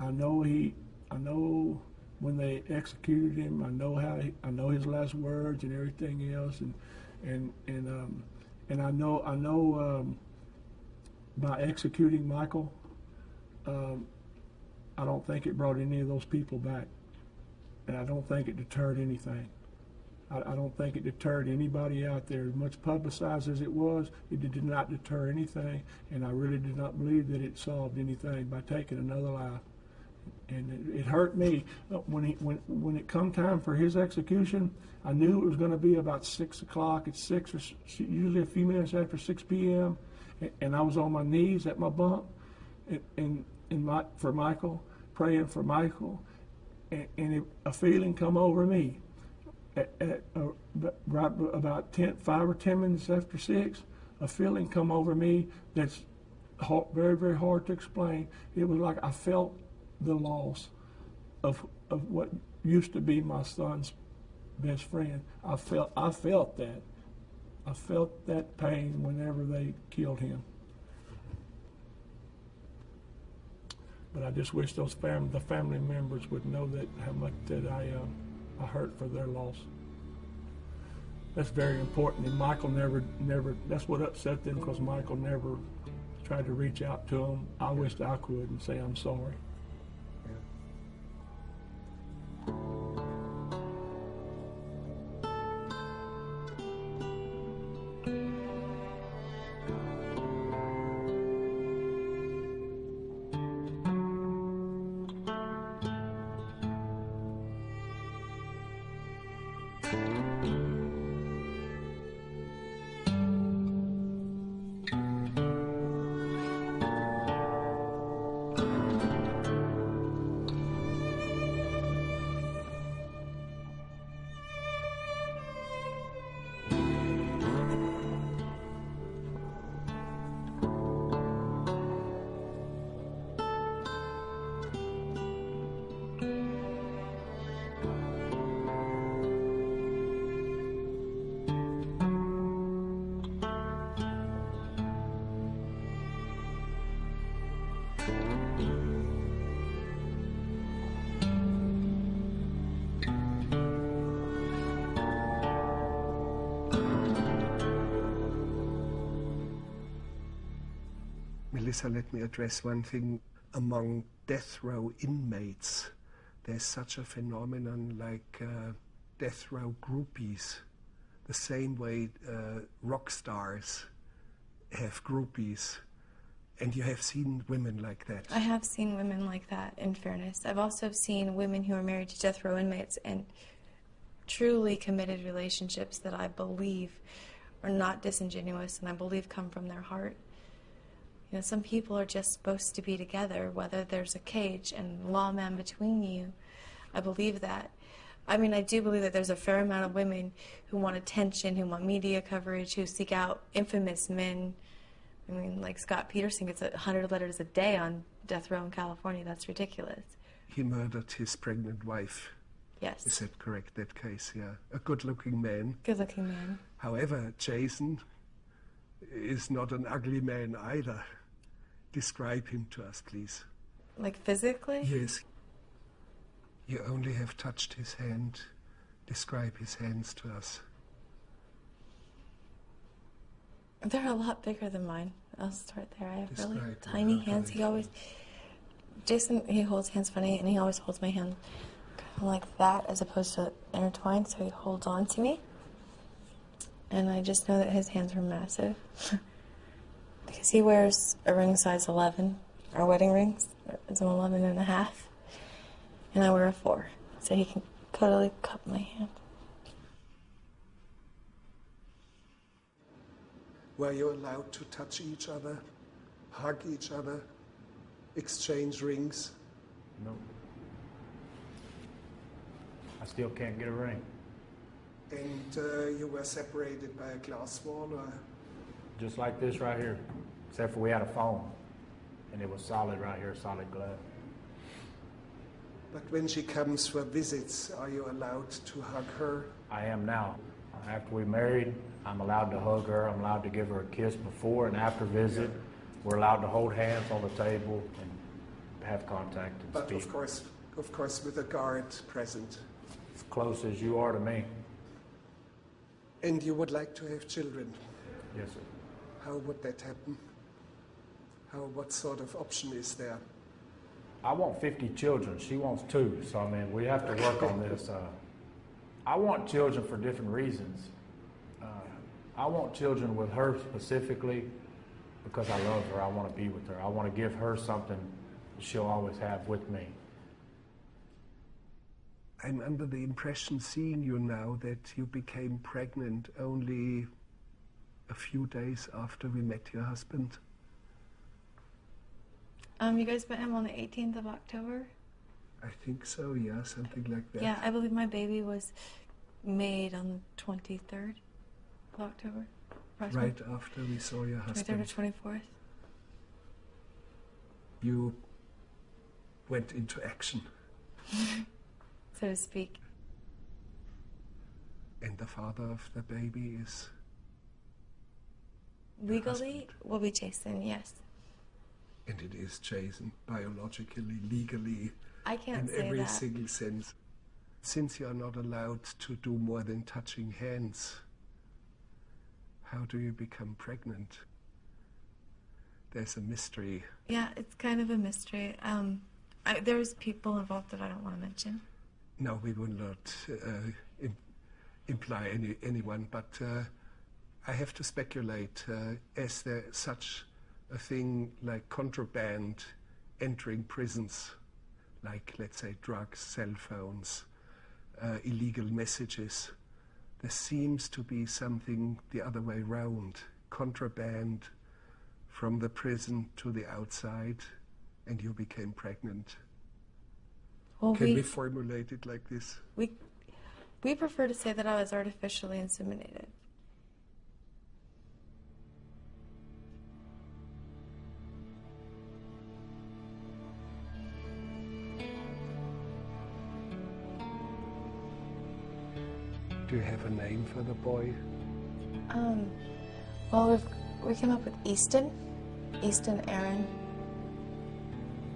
I know when they executed him. I know his last words and everything else, and I know by executing Michael, I don't think it brought any of those people back, and I don't think it deterred anything. I don't think it deterred anybody out there. As much publicized as it was, it did not deter anything, and I really did not believe that it solved anything by taking another life. And it hurt me when it come time for his execution. I knew it was going to be about 6 o'clock. It's 6 or usually a few minutes after 6 p.m. And I was on my knees at my bunk, for Michael, praying for Michael, and a feeling come over me. Right about 5 or 10 minutes after 6, a feeling come over me that's very, very hard to explain. It was like I felt the loss of what used to be my son's best friend. I felt that. I felt that pain whenever they killed him. But I just wish the family members would know that how much that I hurt for their loss. That's very important. And Michael never. That's what upset them, because Michael never tried to reach out to them. I wished I could and say I'm sorry. Melissa, let me address one thing. Among death row inmates, there's such a phenomenon like death row groupies, the same way rock stars have groupies. And you have seen women like that? I have seen women like that, in fairness. I've also seen women who are married to death row inmates and truly committed relationships that I believe are not disingenuous and I believe come from their heart. You know, some people are just supposed to be together, whether there's a cage and lawman between you. I believe that. I mean, I do believe that there's a fair amount of women who want attention, who want media coverage, who seek out infamous men. I mean, like Scott Peterson gets 100 letters a day on death row in California. That's ridiculous. He murdered his pregnant wife. Yes. Is that correct, that case? Yeah. A good-looking man. Good-looking man. However, Jason is not an ugly man either. Describe him to us, please. Like physically? Yes. You only have touched his hand. Describe his hands to us. They're a lot bigger than mine. I'll start there. I have really Describe tiny hands. Jason, he holds hands funny, and he always holds my hand kind of like that as opposed to intertwined, so he holds on to me. And I just know that his hands were massive. Because he wears a ring size 11, our wedding rings. It's an 11.5. And I wear a 4, so he can totally cup my hand. Were you allowed to touch each other, hug each other, exchange rings? No. I still can't get a ring. And you were separated by a glass wall, or? Just like this right here, except for we had a phone, and it was solid right here, solid glass. But when she comes for visits, are you allowed to hug her? I am now. After we married, I'm allowed to hug her. I'm allowed to give her a kiss before and after visit. We're allowed to hold hands on the table and have contact and but speak. Of course, with a guard present. As close as you are to me. And you would like to have children? Yes, sir. How would that happen? What sort of option is there? I want 50 children. She wants 2. So, I mean, we have to work on this. I want children for different reasons. I want children with her specifically because I love her. I want to be with her. I want to give her something she'll always have with me. I'm under the impression, seeing you now, that you became pregnant only a few days after we met your husband. You guys met him on the 18th of October? I think so, yeah, something like that. Yeah, I believe my baby was made on the 23rd of October. Right after we saw your husband. 23rd or 24th. You went into action. So to speak. And the father of the baby is? Legally, will be Jason, yes. And it is Jason, biologically, legally, I can't in say every that. single sense. Since you are not allowed to do more than touching hands, how do you become pregnant? There's a mystery. Yeah, it's kind of a mystery. There's people involved that I don't want to mention. No, we will not imply anyone, but I have to speculate. Is there such a thing like contraband entering prisons, like, let's say, drugs, cell phones, illegal messages? There seems to be something the other way round. Contraband from the prison to the outside, and you became pregnant. Well, Can we formulate it like this? We prefer to say that I was artificially inseminated. Do you have a name for the boy? Well, we came up with Easton Aaron.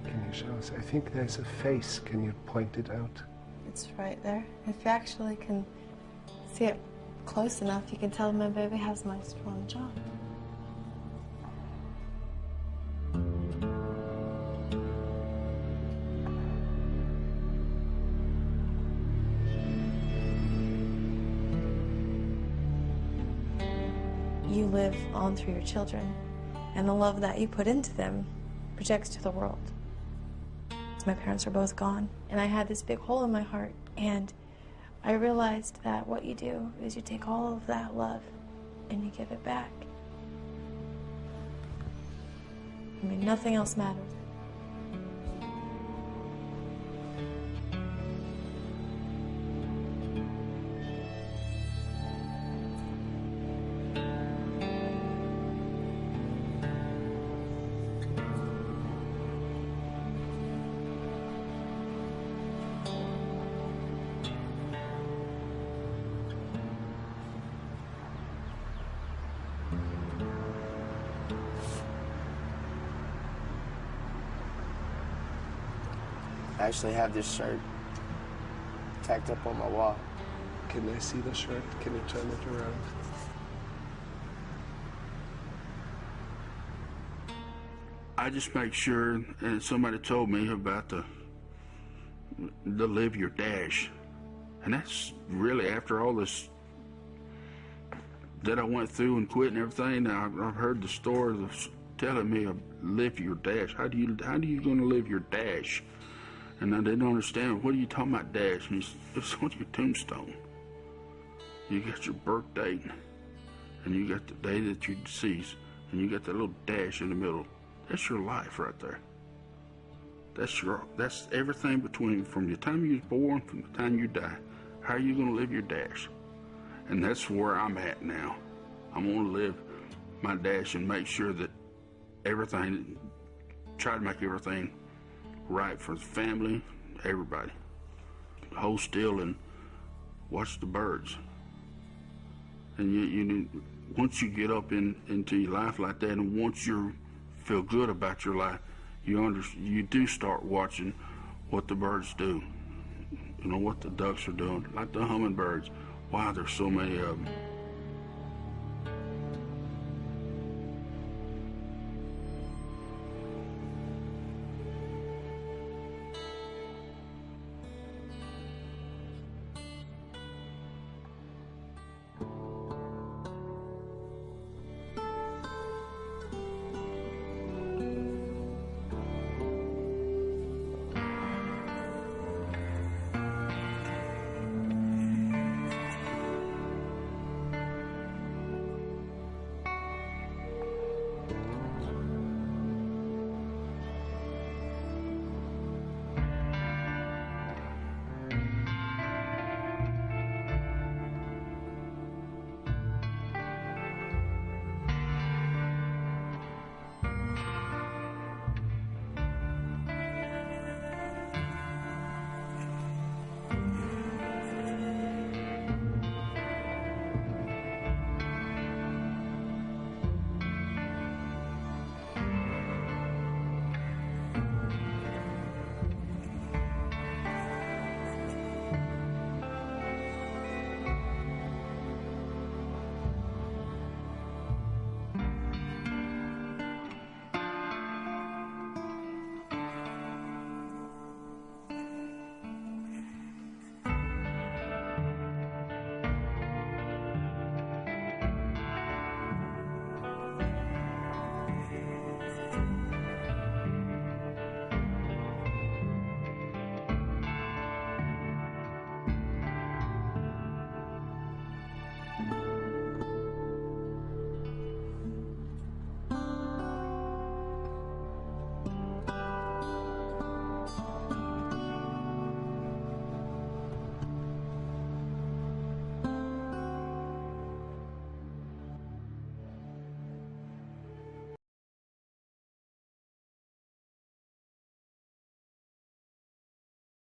Can you show us? I think there's a face. Can you point it out? It's right there. If you actually can see it close enough, you can tell my baby has my strong jaw. you live on through your children, and the love that you put into them projects to the world. My parents are both gone, and I had this big hole in my heart, and I realized that what you do is you take all of that love and you give it back. I mean, nothing else matters. I actually have this shirt tacked up on my wall. Can I see the shirt? Can you turn it around? I just make sure, and somebody told me about the live your dash. And that's really after all this that I went through and quit and everything. I've heard the story of telling me live your dash. How do you gonna live your dash? And I didn't understand, what are you talking about dash? And it's on your tombstone. You got your birth date, and you got the day that you deceased, and you got that little dash in the middle. That's your life right there. That's everything between, from the time you was born, from the time you die. How are you gonna live your dash? And that's where I'm at now. I'm gonna live my dash and make sure that everything, try to make everything right for the family, everybody. Hold still and watch the birds. And you once you get up into your life like that, and once you feel good about your life, you do start watching what the birds do. You know, what the ducks are doing, like the hummingbirds. Wow, there's so many of them.